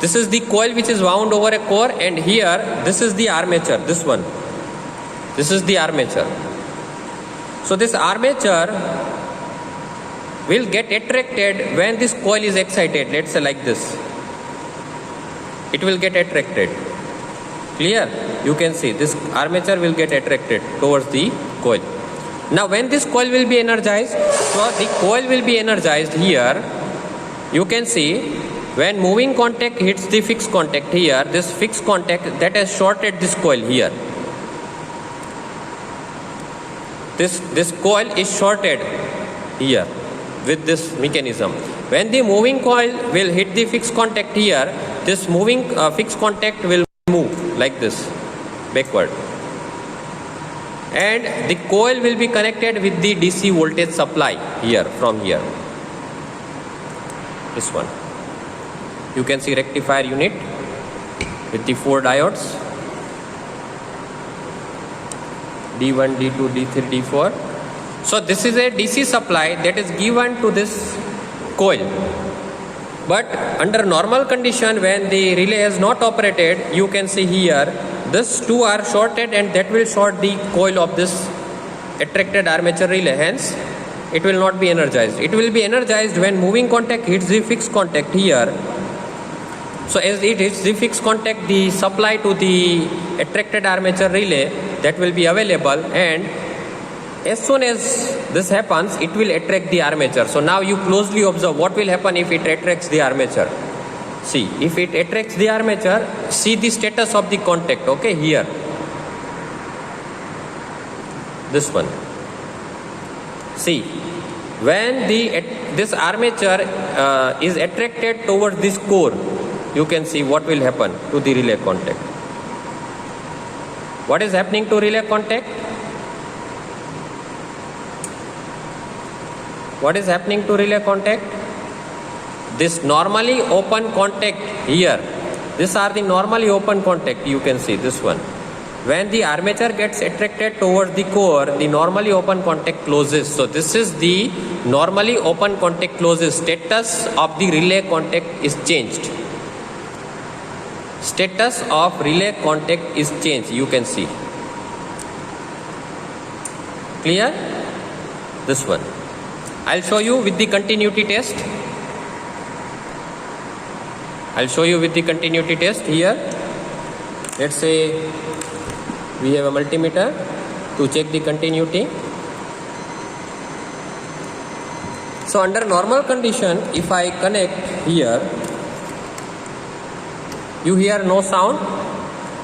Speaker 2: this is the coil which is wound over a core, and here this is the armature, this one. This is the armature. So this armature will get attracted when this coil is excited. Let's say like this. It will get attracted. Clear? You can see this armature will get attracted towards the coil. Now when this coil will be energized, so the coil will be energized here. You can see when moving contact hits the fixed contact here, this fixed contact that has shorted this coil here. This coil is shorted here with this mechanism. When the moving coil will hit the fixed contact here, this moving fixed contact will move like this backward, and the coil will be connected with the DC voltage supply here from here. This one. You can see rectifier unit with the 4 diodes D1, D2, D3, D4. So this is a DC supply that is given to this coil. But under normal condition, when the relay is not operated, you can see here these two are shorted, and that will short the coil of this attracted armature relay. Hence it will not be energized. It will be energized when moving contact hits the fixed contact here. So as it hits the fixed contact, the supply to the attracted armature relay that will be available, and as soon as this happens, it will attract the armature. So now you closely observe what will happen if it attracts the armature. See, if it attracts the armature, see the status of the contact. Okay, here, this one. See, when this armature is attracted towards this core, you can see what will happen to the relay contact. What is happening to relay contact? What is happening to relay contact? This normally open contact here, these are the normally open contact. You can see this one. When the armature gets attracted towards the core, the normally open contact closes. So this is the normally open contact closes. Status of the relay contact is changed. Status of relay contact is changed. You can see. Clear? This one. I'll show you with the continuity test. I'll show you with the continuity test here. Let's say we have a multimeter to check the continuity. So under normal condition, if I connect here, you hear no sound.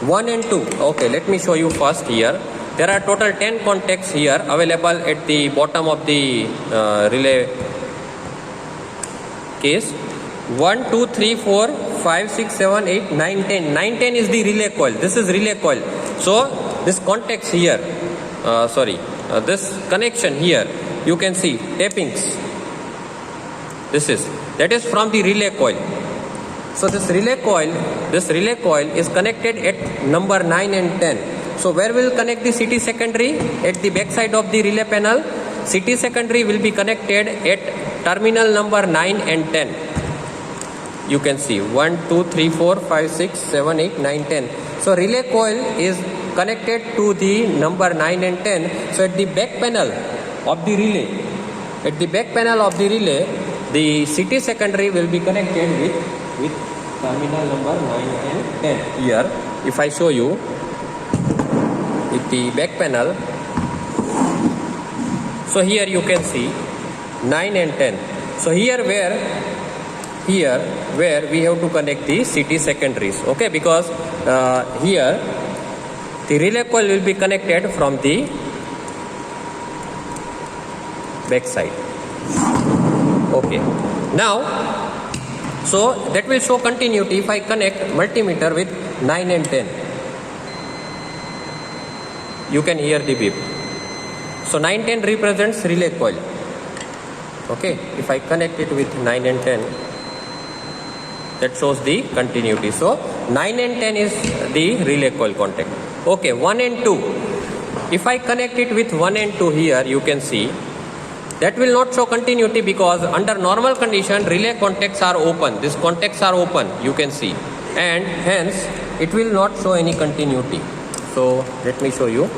Speaker 2: 1 and 2. Okay, let me show you first here. There are total 10 contacts here available at the bottom of the relay case. 1, 2, 3, 4, 5, 6, 7, 8, 9, 10. 9, 10 is the relay coil. This is relay coil. So this contacts here, this connection here, you can see tappings. That is from the relay coil. So this relay coil is connected at number 9 and 10. So where will connect the CT secondary? At the back side of the relay panel. CT secondary will be connected at terminal number 9 and 10. You can see 1, 2, 3, 4, 5, 6, 7, 8, 9, 10. So relay coil is connected to the number 9 and 10. So at the back panel of the relay, the CT secondary will be connected with terminal number 9 and 10. Here, if I show you with the back panel, so here you can see 9 and 10. So here where we have to connect the CT secondaries, okay, because here the relay coil will be connected from the back side. Okay, now so that will show continuity if I connect multimeter with 9 and 10. You can hear the beep. So 9, 10 represents relay coil. Okay, if I connect it with 9 and 10, that shows the continuity. So 9 and 10 is the relay coil contact. Okay, 1 and 2. If I connect it with 1 and 2 here, you can see that will not show continuity because under normal condition relay contacts are open. These contacts are open, you can see, and hence it will not show any continuity. So let me show you.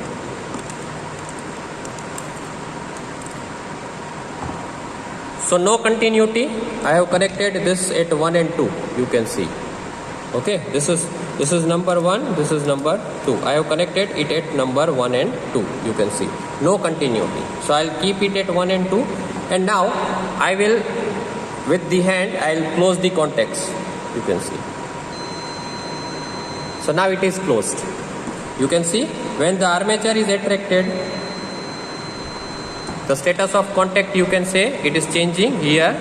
Speaker 2: So no continuity. I have connected this at 1 and 2. You can see. Okay, this is number 1. This is number 2. I have connected it at number 1 and 2. You can see no continuity. So I'll keep it at 1 and 2. And now I will, with the hand, I'll close the contacts. You can see. So now it is closed. You can see when the armature is attracted, the status of contact, you can say it is changing here.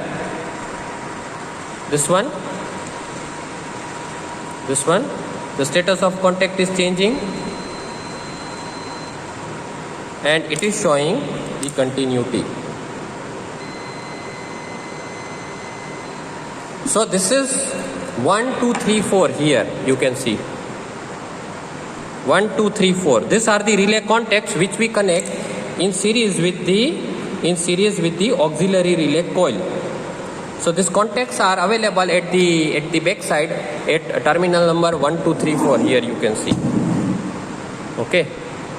Speaker 2: This one, the status of contact is changing and it is showing the continuity. So this is 1, 2, 3, 4 here. You can see 1, 2, 3, 4. These are the relay contacts which we connect in series with the auxiliary relay coil. So these contacts are available at the back side at terminal number 1, 2, 3, 4. Here you can see. Okay,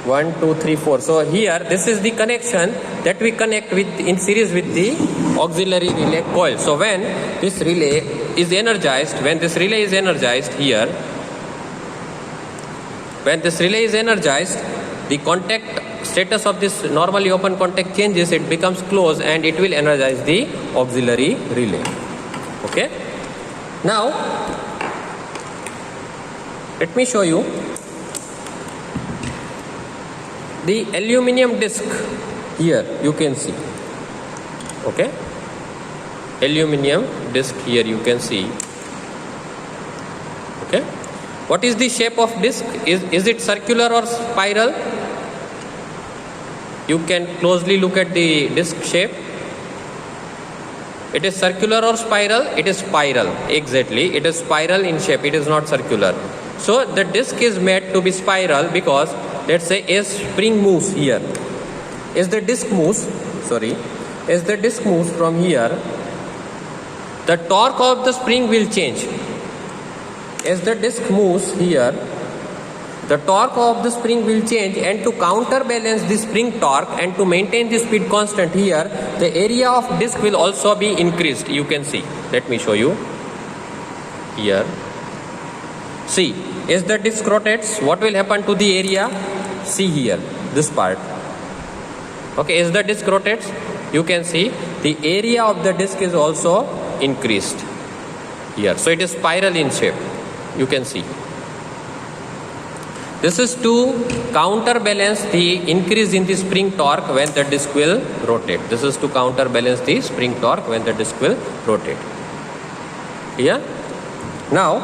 Speaker 2: 1, 2, 3, 4. So here this is the connection that we connect with in series with the auxiliary relay coil. So when this relay is energized, here, when this relay is energized, the contact status of this normally open contact changes, it becomes closed and it will energize the auxiliary relay. Okay, now let me show you the aluminum disc. Here you can see. Okay, aluminum disc here you can see. Okay, what is the shape of disc? Is it circular or spiral? You can closely look at the disc shape. It is circular or spiral? It is spiral. Exactly, it is spiral in shape. It is not circular. So the disc is made to be spiral because, let's say, as spring moves here, as the disc moves from here, the torque of the spring will change. As the disc moves here, the torque of the spring will change, and to counterbalance the spring torque and to maintain the speed constant here, the area of disc will also be increased. You can see. Let me show you here. See, as the disc rotates, what will happen to the area? See here, this part. Okay, as the disc rotates, you can see the area of the disc is also increased here. So it is spiral in shape. You can see. This is to counterbalance the increase in the spring torque when the disc will rotate. This is to counterbalance the spring torque when the disc will rotate. Here. Now,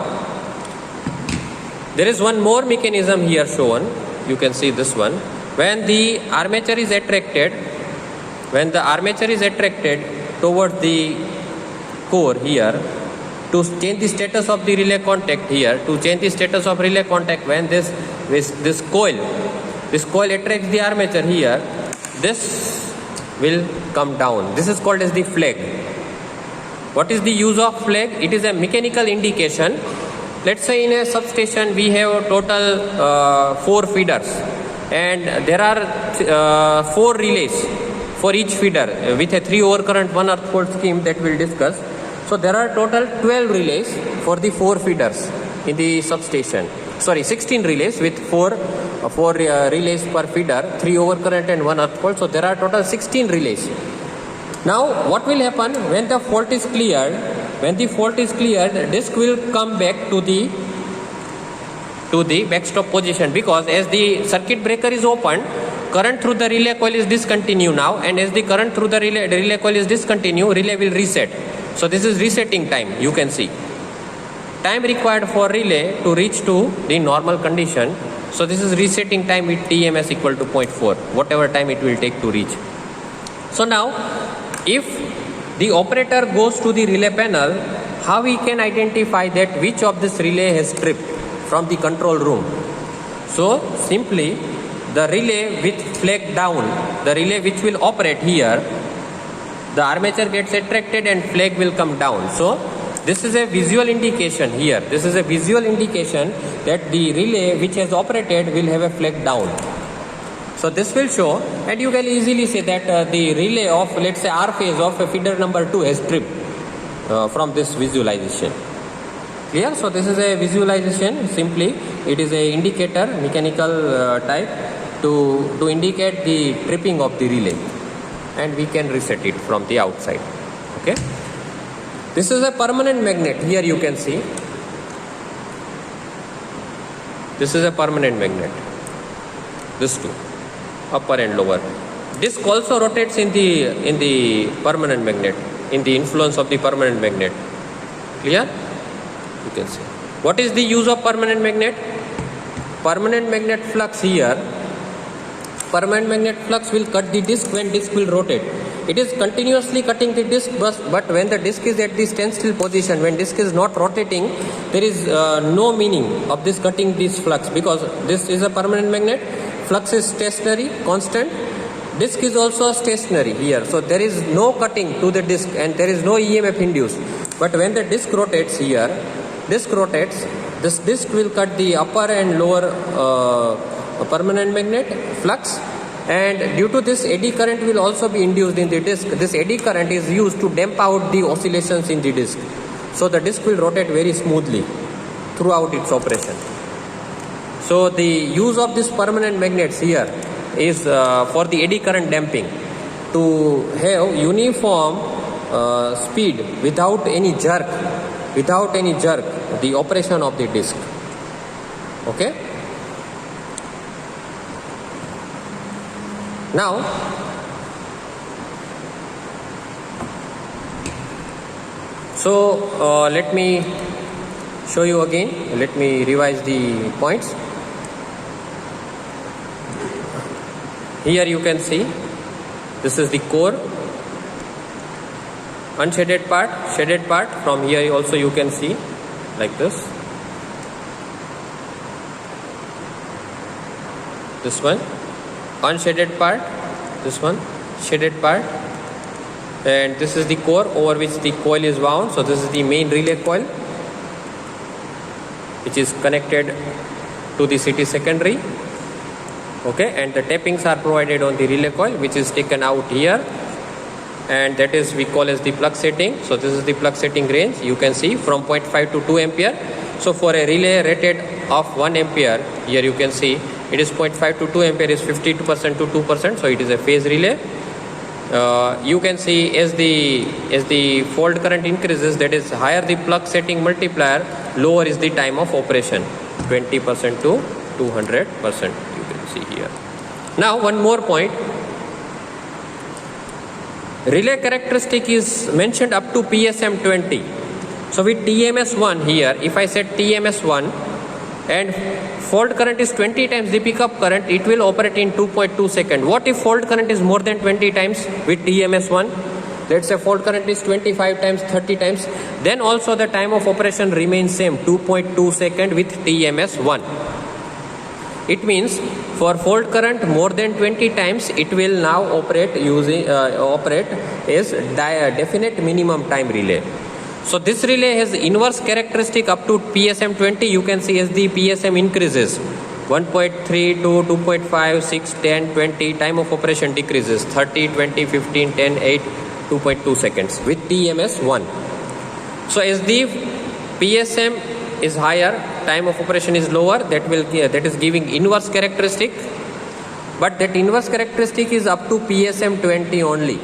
Speaker 2: there is one more mechanism here shown. You can see this one. when the armature is attracted, towards the core here, to change the status of the relay contact here, when this coil attracts the armature here, this will come down. This is called as the flag. What is the use of flag? It is a mechanical indication. Let's say in a substation we have total 4 feeders, and there are 4 relays for each feeder with a 3 overcurrent 1 earth fault scheme that we'll discuss. So there are total 12 relays for the 4 feeders in the substation. 16 relays with 4 relays per feeder, 3 overcurrent and 1 earth fault. So there are total 16 relays. Now what will happen when the fault is cleared? When the fault is cleared, the disk will come back to the backstop position, because as the circuit breaker is opened, current through the relay coil is discontinued now, and as the current through the relay coil is discontinued, relay will reset. So this is resetting time, you can see. Time required for relay to reach to the normal condition. So this is resetting time with TMS equal to 0.4, whatever time it will take to reach. So now, if the operator goes to the relay panel, how we can identify that which of this relay has tripped from the control room? So simply, the relay with flag down, the relay which will operate here, the armature gets attracted and flag will come down. So this is a visual indication here. This is a visual indication that the relay which has operated will have a flag down. So this will show, and you can easily say that the relay of, let's say, R phase of feeder number 2 has tripped from this visualization. Clear? So this is a visualization. Simply, it is a indicator, mechanical type, to indicate the tripping of the relay, and we can reset it from the outside. Okay. This is a permanent magnet. Here you can see. This is a permanent magnet. This too, upper and lower. Disc also rotates in the permanent magnet, in the influence of the permanent magnet. Clear? You can see. What is the use of permanent magnet? Permanent magnet flux here. Permanent magnet flux will cut the disc when disc will rotate. It is continuously cutting the disc, but when the disc is at the standstill position, when disc is not rotating, there is no meaning of this cutting this flux, because this is a permanent magnet. Flux is stationary, constant. Disc is also stationary here. So there is no cutting to the disc and there is no EMF induced. But when the disc rotates here, this disc will cut the upper and lower permanent magnet flux, and due to this, eddy current will also be induced in the disc. This eddy current is used to damp out the oscillations in the disc. So the disc will rotate very smoothly throughout its operation. So the use of this permanent magnets here is for the eddy current damping, to have uniform speed without any jerk, the operation of the disc. Okay. Now, so let me show you again. Let me revise the points. Here you can see, this is the core, unshaded part, shaded part. From here also you can see like this. This one, unshaded part, this one, shaded part, and this is the core over which the coil is wound. So this is the main relay coil, which is connected to the CT secondary. Okay, and the tappings are provided on the relay coil, which is taken out here, and that is we call as the plug setting. So this is the plug setting range. You can see from 0.5 to 2 ampere. So for a relay rated of 1 ampere, here you can see it is 0.5 to 2 ampere is 52% to 2%. So it is a phase relay. You can see as the fault current increases, that is higher the plug setting multiplier, lower is the time of operation, 20% to 200%. See here. Now one more point. Relay characteristic is mentioned up to PSM 20. So with TMS 1 here, if I set TMS 1, and fault current is 20 times the pickup current, it will operate in 2.2 seconds. What if fault current is more than 20 times with TMS1? Let's say fault current is 25 times, 30 times, then also the time of operation remains same, 2.2 seconds with TMS1. It means for fault current more than 20 times, it will now operate using as definite minimum time relay. So this relay has inverse characteristic up to PSM 20. You can see as the PSM increases, 1.3 to 2.5, 6, 10, 20, time of operation decreases, 30, 20, 15, 10, 8, 2.2 seconds with TMS1. So as the PSM is higher, time of operation is lower, that is giving inverse characteristic, but that inverse characteristic is up to PSM 20 only.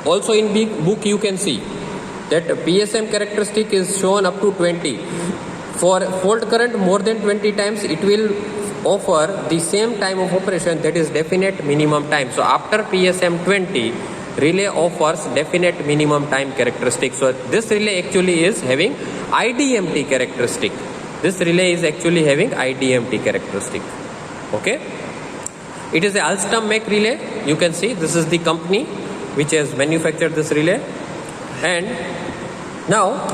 Speaker 2: Also in big book you can see that PSM characteristic is shown up to 20. For fault current more than 20 times, it will offer the same time of operation, that is definite minimum time. So after PSM 20, relay offers definite minimum time characteristic. So this relay actually is having IDMT characteristic. This relay is actually having IDMT characteristic. Okay. It is a Alstom make relay. You can see this is the company which has manufactured this relay. And now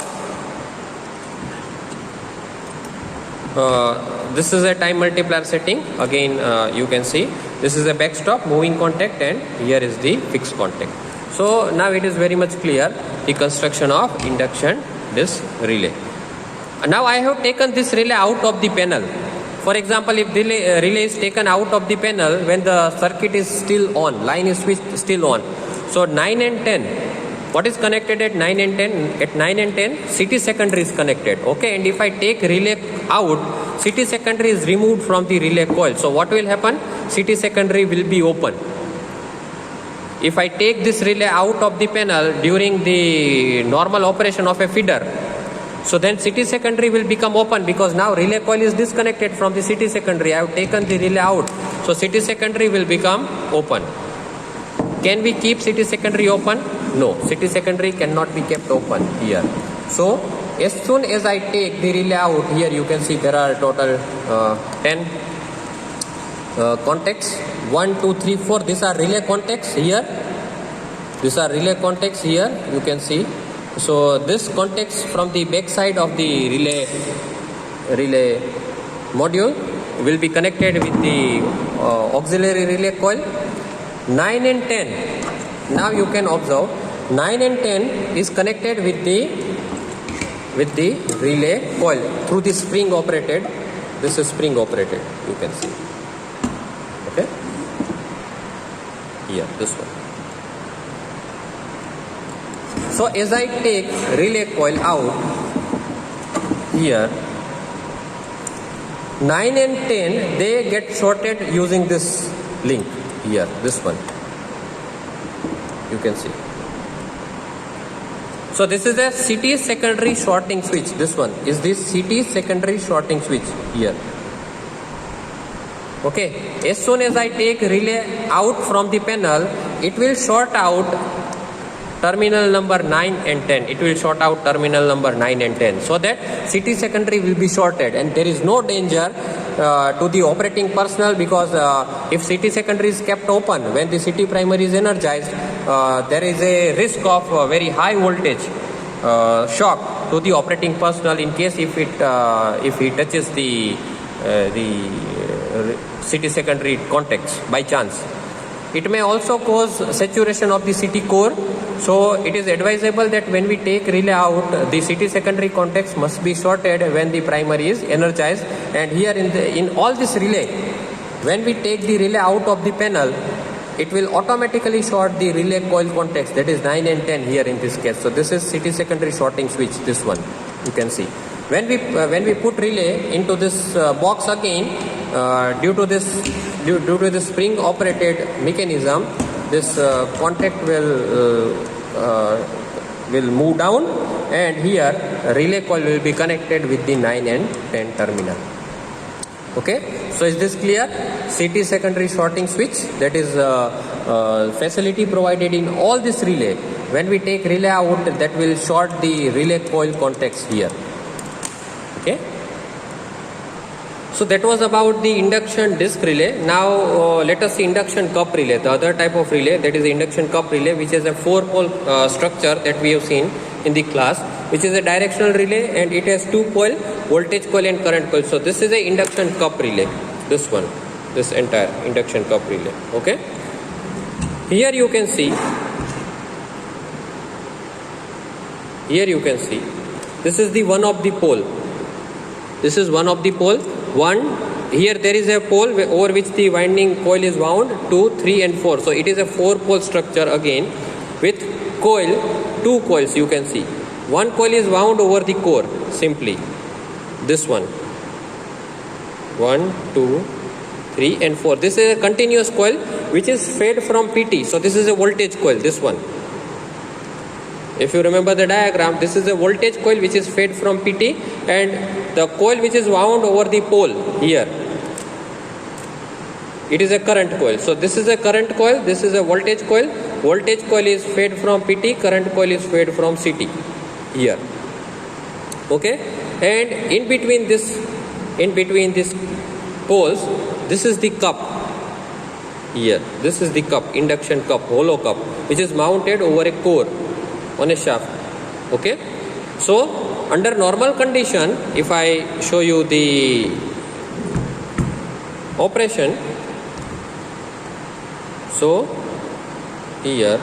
Speaker 2: this is a time multiplier setting. Again you can see this is a backstop, moving contact, and here is the fixed contact. So now it is very much clear the construction of induction this relay. Now I have taken this relay out of the panel. For example, if the relay is taken out of the panel when the circuit is still on, line is switched still on. So 9 and 10, what is connected at 9 and 10? At 9 and 10, CT secondary is connected. Okay, and if I take relay out, CT secondary is removed from the relay coil. So what will happen? CT secondary will be open. If I take this relay out of the panel during the normal operation of a feeder, so then CT secondary will become open, because now relay coil is disconnected from the CT secondary. I have taken the relay out. So CT secondary will become open. Can we keep CT secondary open? No, CT secondary cannot be kept open here. So as soon as I take the relay out, here you can see there are total 10 contacts. 1, 2, 3, 4. These are relay contacts here. These are relay contacts here. You can see. So this contacts from the back side of the relay module will be connected with the auxiliary relay coil. 9 and 10. Now you can observe 9 and 10 is connected with the relay coil through the spring operated. This is spring operated. You can see. Okay. Here, this one. So as I take relay coil out here, 9 and 10 they get shorted using this link here, this one. You can see. So this is a CT secondary shorting switch. This one is this CT secondary shorting switch here. Okay. As soon as I take relay out from the panel, it will short out terminal number 9 and 10. It will short out terminal number 9 and 10, so that CT secondary will be shorted, and there is no danger to the operating personnel, because if CT secondary is kept open when the CT primary is energized, there is a risk of very high voltage shock to the operating personnel in case if he touches the CT secondary contacts by chance. It may also cause saturation of the CT core. So it is advisable that when we take relay out, the CT secondary contacts must be shorted when the primary is energized. And here in all this relay, when we take the relay out of the panel, it will automatically short the relay coil contacts, that is 9 and 10 here in this case. So this is CT secondary shorting switch, this one you can see. When we put relay into this box again, due to this spring operated mechanism, this contact will move down, and here relay coil will be connected with the 9 and 10 terminal. Okay, so is this clear? CT secondary shorting switch, that is facility provided in all this relay. When we take relay out, that will short the relay coil contacts here. Okay. So that was about the induction disc relay. Now let us see induction cup relay, the other type of relay, that is the induction cup relay, which is a 4-pole structure that we have seen in the class, which is a directional relay, and it has 2 coil, voltage coil and current coil. So this is a induction cup relay, this one, this entire induction cup relay. Okay, here you can see, this is the one of the pole. This is one of the pole. Here there is a pole over which the winding coil is wound, 2, 3 and 4. So it is a 4-pole structure again with coil, 2 coils you can see. One coil is wound over the core, simply. This one. 1, 2, 3 and 4. This is a continuous coil which is fed from PT. So this is a voltage coil, this one. If you remember the diagram, this is a voltage coil which is fed from PT, and the coil which is wound over the pole here, it is a current coil. So this is a current coil, this is a voltage coil. Voltage coil is fed from PT, current coil is fed from CT here. Okay, and in between these poles, this is the cup here. This is the cup, induction cup, hollow cup, which is mounted over a core on a shaft. Okay, so under normal condition, if I show you the operation, so here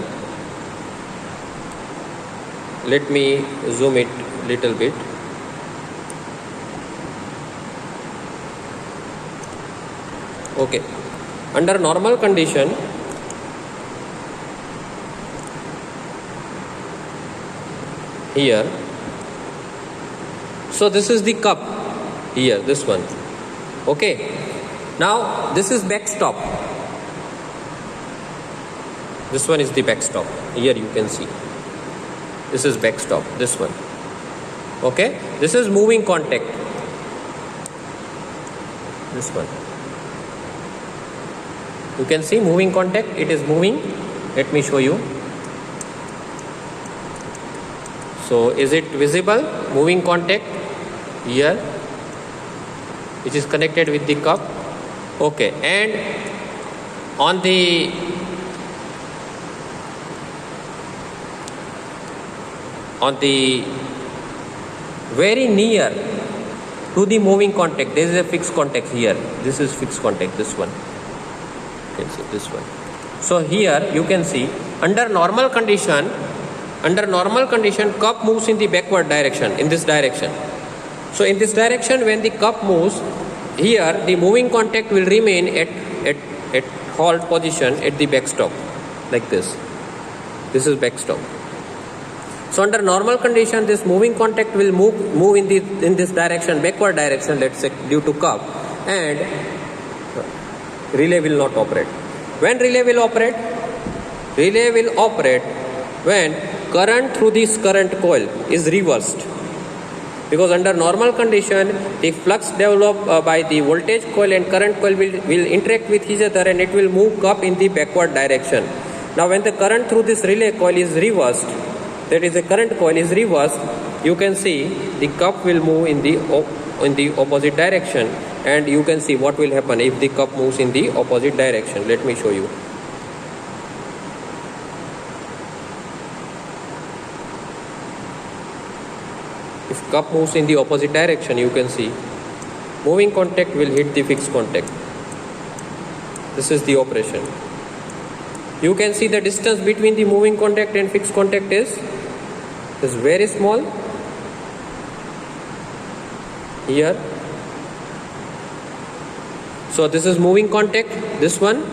Speaker 2: let me zoom it little bit. Okay, under normal condition, here, so this is the cup here, this one. Okay, now this is backstop. This one is the backstop. Here you can see, this is backstop, this one. Okay, this is moving contact, this one. You can see moving contact, it is moving. Let me show you. So is it visible? Moving contact here, which is connected with the cup. Okay, and on the very near to the moving contact, there is a fixed contact here. This is fixed contact, this one. You can see this one. So here you can see, under normal condition, cup moves in the backward direction, in this direction. So in this direction, when the cup moves, here the moving contact will remain at halt position at the backstop, like this. This is backstop. So under normal condition, this moving contact will move in this direction, backward direction, let's say, due to cup, and relay will not operate. When relay will operate? Relay will operate when current through this current coil is reversed, because under normal condition the flux developed by the voltage coil and current coil will interact with each other, and it will move cup in the backward direction. Now when the current through this relay coil is reversed, that is the current coil is reversed, you can see the cup will move in the opposite direction, and you can see what will happen if the cup moves in the opposite direction. Let me show you. If cup moves in the opposite direction, you can see moving contact will hit the fixed contact. This is the operation. You can see the distance between the moving contact and fixed contact is very small. Here. So this is moving contact, this one,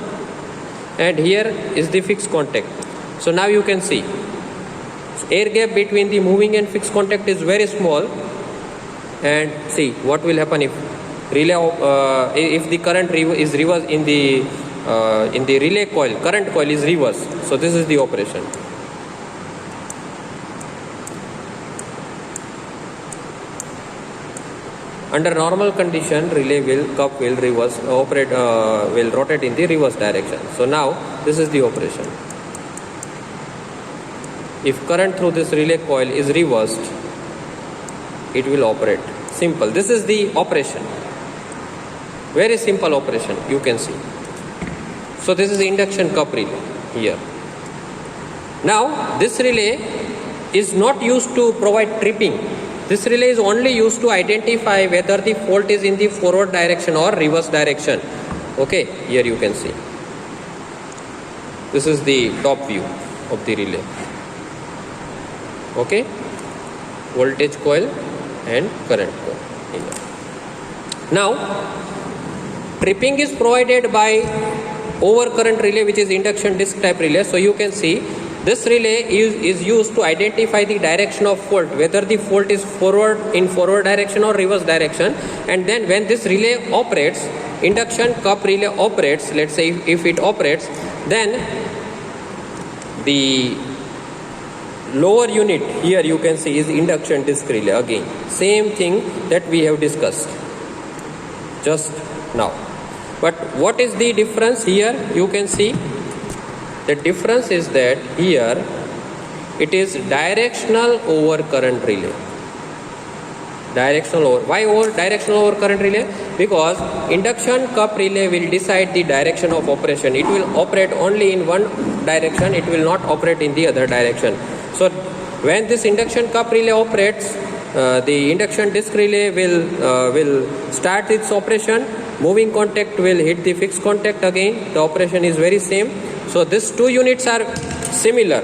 Speaker 2: and here is the fixed contact. So now you can see air gap between the moving and fixed contact is very small, and see what will happen if relay if the current is reversed in the relay coil, current coil is reversed. So this is the operation. Under normal condition, cup will rotate in the reverse direction. So now this is the operation. If current through this relay coil is reversed, it will operate. Simple. This is the operation. Very simple operation, you can see. So this is induction cup relay here. Now this relay is not used to provide tripping. This relay is only used to identify whether the fault is in the forward direction or reverse direction. Okay, here you can see. This is the top view of the relay. Okay, voltage coil and current coil here. Now tripping is provided by overcurrent relay, which is induction disc type relay. So you can see this relay is used to identify the direction of fault, whether the fault is in forward direction or reverse direction. And then when this relay operates, induction cup relay operates, let's say if it operates, then the lower unit here you can see is induction disc relay. Again, same thing that we have discussed just now. But what is the difference here? You can see the difference is that here it is directional over current relay. Why directional over current relay? Because induction cup relay will decide the direction of operation. It will operate only in one direction, it will not operate in the other direction. So when this induction cup relay operates, the induction disc relay will start its operation. Moving contact will hit the fixed contact again. The operation is very same. So these two units are similar.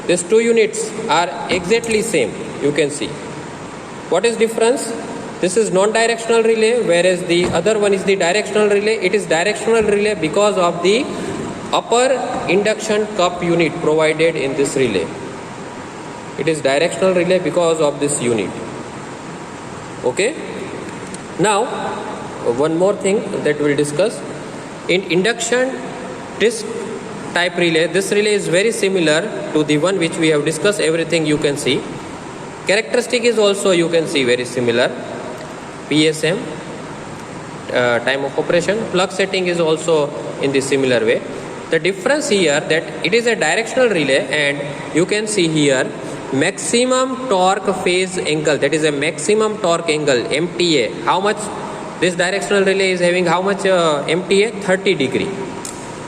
Speaker 2: These two units are exactly same. You can see. What is difference? This is non-directional relay, whereas the other one is the directional relay. It is directional relay because of the upper induction cup unit provided in this relay. It is directional relay because of this unit. Okay. Now one more thing that we'll discuss. In induction disc type relay, this relay is very similar to the one which we have discussed. Everything you can see. Characteristic is also you can see very similar. PSM, time of operation, plug setting is also in the similar way. The difference here that it is a directional relay, and you can see here maximum torque phase angle, that is a maximum torque angle, MTA. How much this directional relay is having? How much MTA? 30 degree.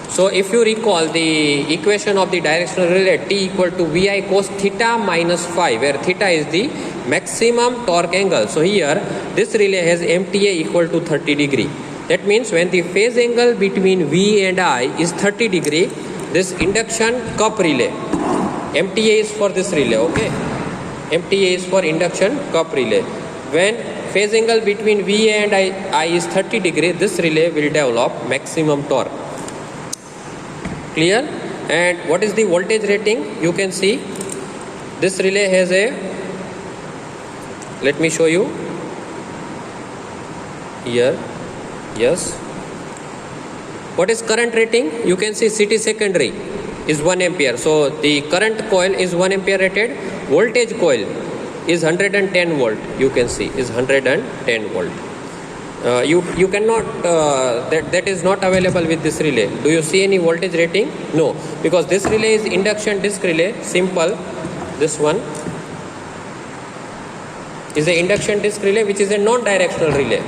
Speaker 2: So if you recall the equation of the directional relay, T equal to VI cos theta minus phi, where theta is the maximum torque angle. So here this relay has MTA equal to 30 degree. That means when the phase angle between V and I is 30 degree, this induction cup relay, MTA is for this relay, okay? MTA is for induction cup relay. When phase angle between V and I is 30 degree, this relay will develop maximum torque. Clear? And what is the voltage rating? You can see this relay has a, let me show you here. Yes. What is current rating? You can see CT secondary is 1 ampere. So the current coil is 1 ampere rated. Voltage coil is 110 volt. You can see is 110 volt. You cannot, that is not available with this relay. Do you see any voltage rating? No, because this relay is induction disc relay, simple. This one is a induction disc relay, which is a non-directional relay.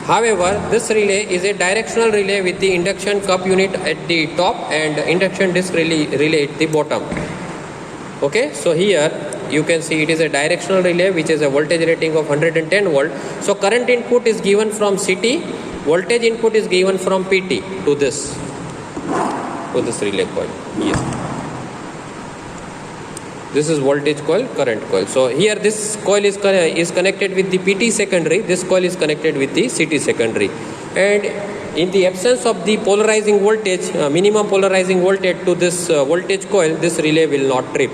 Speaker 2: However, this relay is a directional relay with the induction cup unit at the top and induction disc relay at the bottom. Okay, so here you can see it is a directional relay which is a voltage rating of 110 volt. So current input is given from CT, voltage input is given from PT to this relay coil. Yes. This is voltage coil, current coil. So here this coil is connected with the PT secondary, this coil is connected with the CT secondary. And in the absence of the polarizing voltage, minimum polarizing voltage to this voltage coil, this relay will not trip.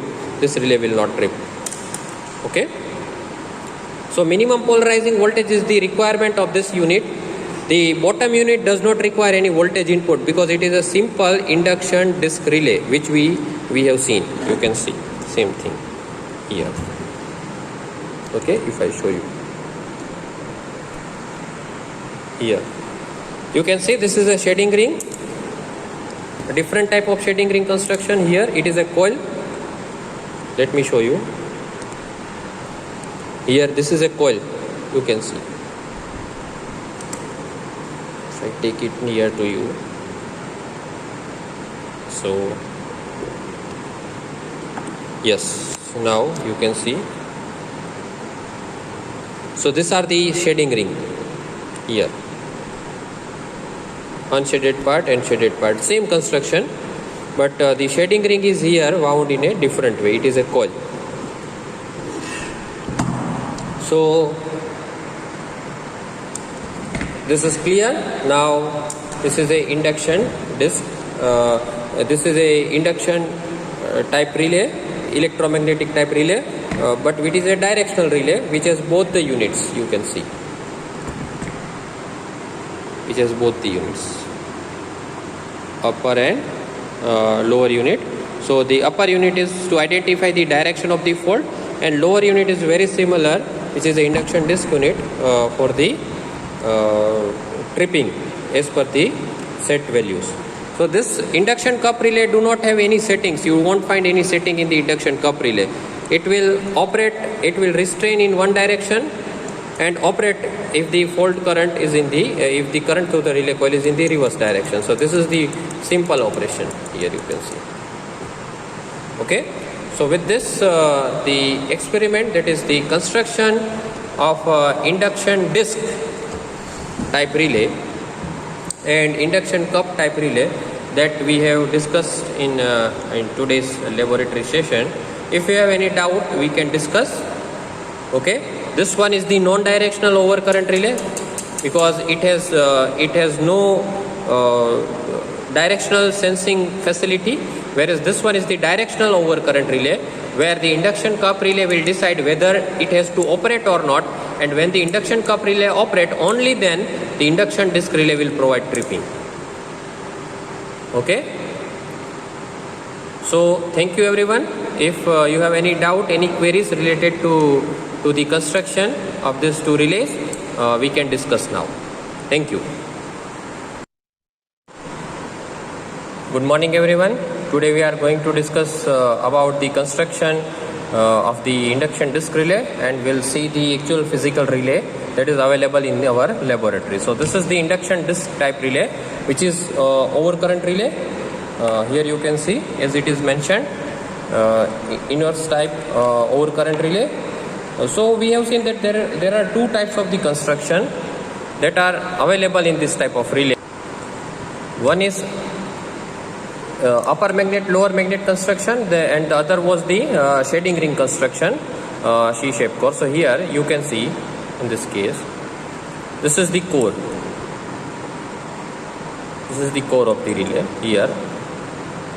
Speaker 2: Okay. So minimum polarizing voltage is the requirement of this unit. The bottom unit does not require any voltage input because it is a simple induction disc relay which we have seen. You can see same thing here. Okay, if I show you here, you can see this is a shading ring, a different type of shading ring construction. Here it is a coil. Let me show you. Here this is a coil, you can see. take it near to you. So yes, now you can see. So these are the shading ring here, unshaded part and shaded part, same construction, but the shading ring is here wound in a different way. It is a coil. So this is clear. Now this is a induction disc. This is a induction type relay, electromagnetic type relay, but it is a directional relay which has both the units. You can see, which has both the units, upper and lower unit. So the upper unit is to identify the direction of the fault, and lower unit is very similar, which is the induction disc unit for the tripping as per the set values. So this induction cup relay do not have any settings. You won't find any setting in the induction cup relay. It will operate, it will restrain in one direction and operate if the fault current is in the if the current through the relay coil is in the reverse direction. So this is the simple operation. Here you can see. Okay, so with this the experiment, that is the construction of induction disc type relay and induction cup type relay, that we have discussed in today's laboratory session. If you have any doubt, we can discuss. Okay, this one is the non-directional overcurrent relay because it has no directional sensing facility, whereas this one is the directional overcurrent relay, where the induction cup relay will decide whether it has to operate or not, and when the induction cup relay operate, only then the induction disc relay will provide tripping. Okay, so thank you everyone. If you have any doubt, any queries related to the construction of these two relays, we can discuss now. Thank you. Good morning everyone. Today we are going to discuss about the construction of the induction disc relay, and we'll see the actual physical relay that is available in our laboratory. So this is the induction disc type relay, which is overcurrent relay. Here you can see, as it is mentioned, inverse type overcurrent relay. So we have seen that there are two types of the construction that are available in this type of relay. One is upper magnet, lower magnet construction, and the other was the shading ring construction, C-shaped core. So here you can see, in this case, this is the core. This is the core of the relay here,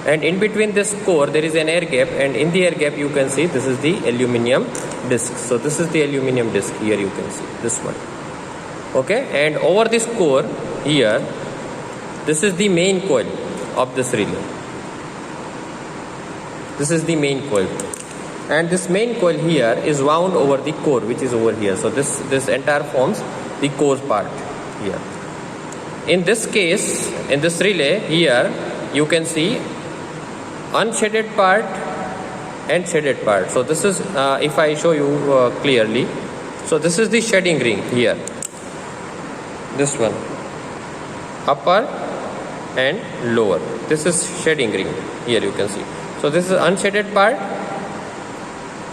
Speaker 2: and in between this core there is an air gap, and in the air gap you can see this is the aluminum disc. So this is the aluminum disc. Here you can see this one. Okay, and over this core here, this is the main coil of this relay. This is the main coil, and this main coil here is wound over the core, which is over here. So this entire forms the core part here. In this case, in this relay here, you can see unshaded part and shaded part. So this is if I show you clearly, so this is the shading ring here, this one, upper and lower. This is shading ring. Here you can see. So this is unshaded part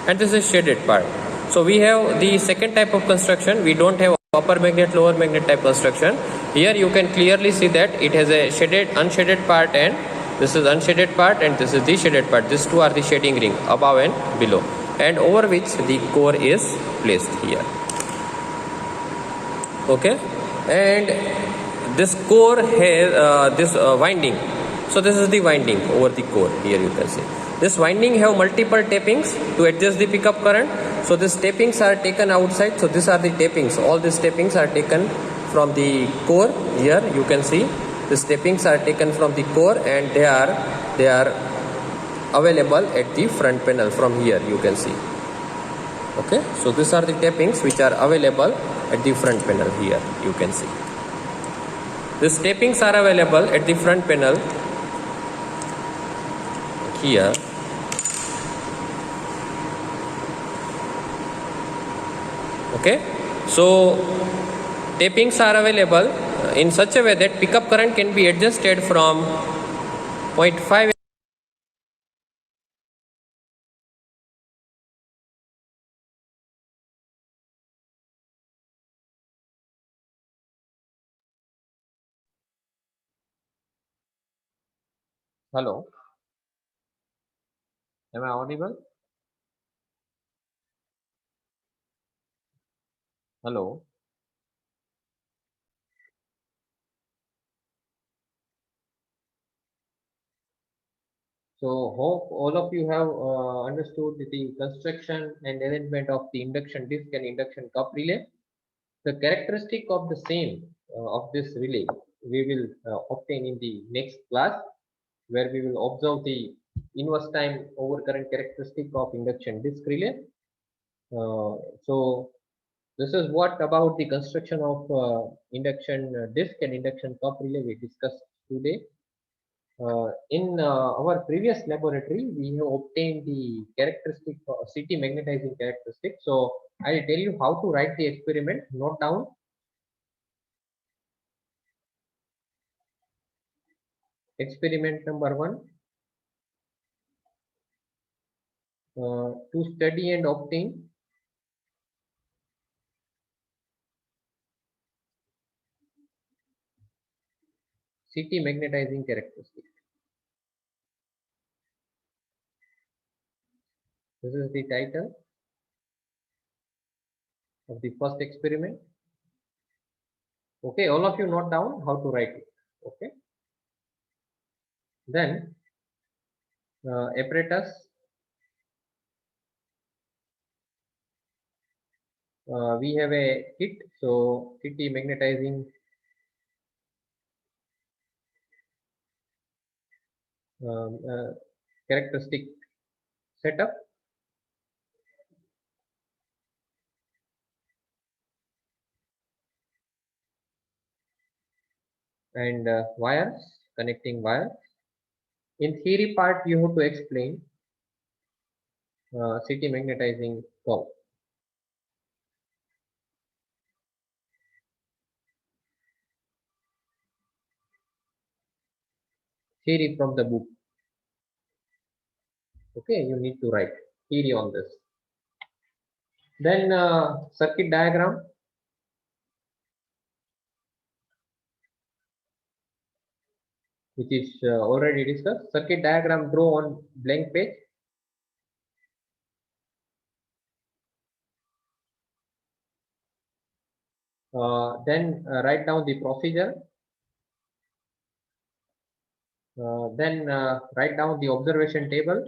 Speaker 2: and this is shaded part. So we have the second type of construction. We don't have upper magnet, lower magnet type construction. Here you can clearly see that it has a shaded, unshaded part, and this is unshaded part and this is the shaded part. These two are the shading ring, above and below, and over which the core is placed here. Okay, and this core has this winding. So this is the winding over the core. Here you can see this winding have multiple tappings to adjust the pickup current. So these tappings are taken outside. So these are the tappings. All these tappings are taken from the core. Here you can see these tappings are taken from the core, and they are available at the front panel. From here you can see. Okay, so these are the tappings which are available at the front panel. Here you can see these tappings are available at the front panel here. Okay, so tappings are available in such a way that pickup current can be adjusted from 0.5.
Speaker 1: Hello, am I audible? Hello. So hope all of you have understood the construction and arrangement of the induction disc and induction cup relay. The characteristic of the same of this relay we will obtain in the next class, where we will observe the inverse time over current characteristic of induction disc relay. So this is what about the construction of induction disc and induction cup relay we discussed today. In our previous laboratory, we have obtained the characteristic CT magnetizing characteristic. So I'll tell you how to write the experiment. Note down. Experiment number 1. To study and obtain CT magnetizing characteristic. This is the title of the first experiment. Okay, all of you note down how to write it. Okay. Then apparatus. We have a kit. So CT magnetizing characteristic setup. And wires, connecting wires. In theory part, you have to explain CT magnetizing curve. Theory from the book. Okay, you need to write theory on this. Then circuit diagram. Which is already discussed. Circuit diagram draw on blank page. Then write down the procedure. Then write down the observation table.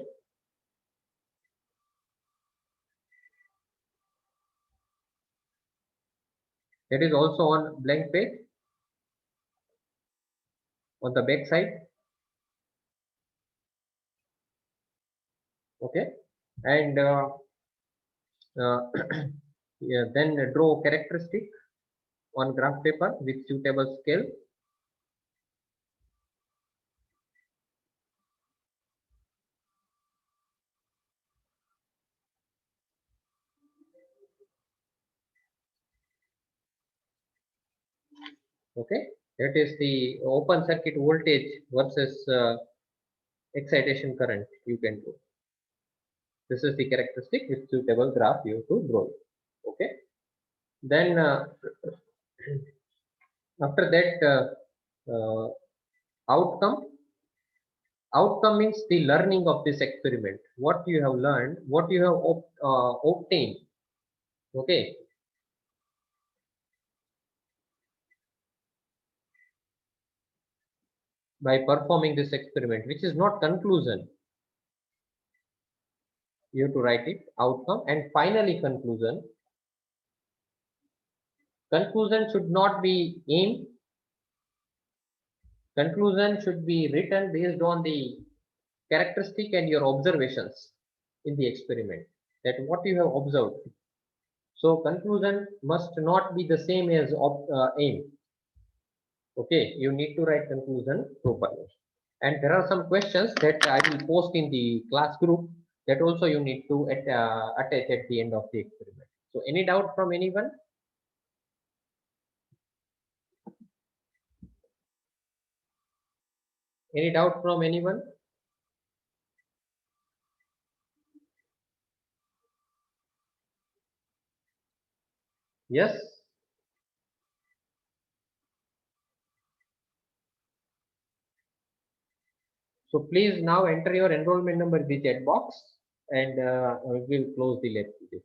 Speaker 1: That is also on blank page on the back side. Okay, and yeah, then draw characteristic on graph paper with suitable scale. Okay, that is the open circuit voltage versus excitation current you can do. This is the characteristic with suitable graph you have to draw. Okay, then after that outcome. Outcome means the learning of this experiment. What you have learned, what you have obtained. Okay, by performing this experiment, which is not conclusion. You have to write it outcome, and finally conclusion. Conclusion should not be aim. Conclusion should be written based on the characteristic and your observations in the experiment, that what you have observed. So conclusion must not be the same as aim. Okay, you need to write conclusion properly. And there are some questions that I will post in the class group that also you need to attach at the end of the experiment. So any doubt from anyone? Any doubt from anyone? Yes. So please now enter your enrollment number in the chat box, and we'll close the lab today.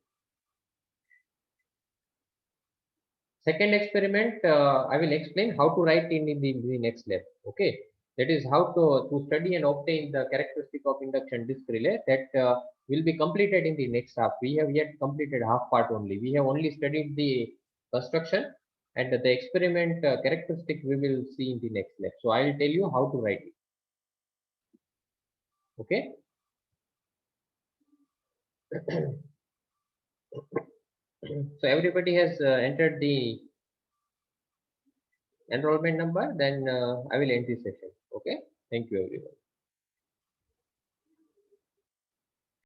Speaker 1: Second experiment, I will explain how to write in the next lab. Okay, that is how to study and obtain the characteristic of induction disk relay. That will be completed in the next half. We have yet completed half part only. We have only studied the construction, and the experiment characteristic we will see in the next lab. So I will tell you how to write it. Okay. So everybody has entered the enrollment number. Then I will end this session. Okay. Thank you, everyone.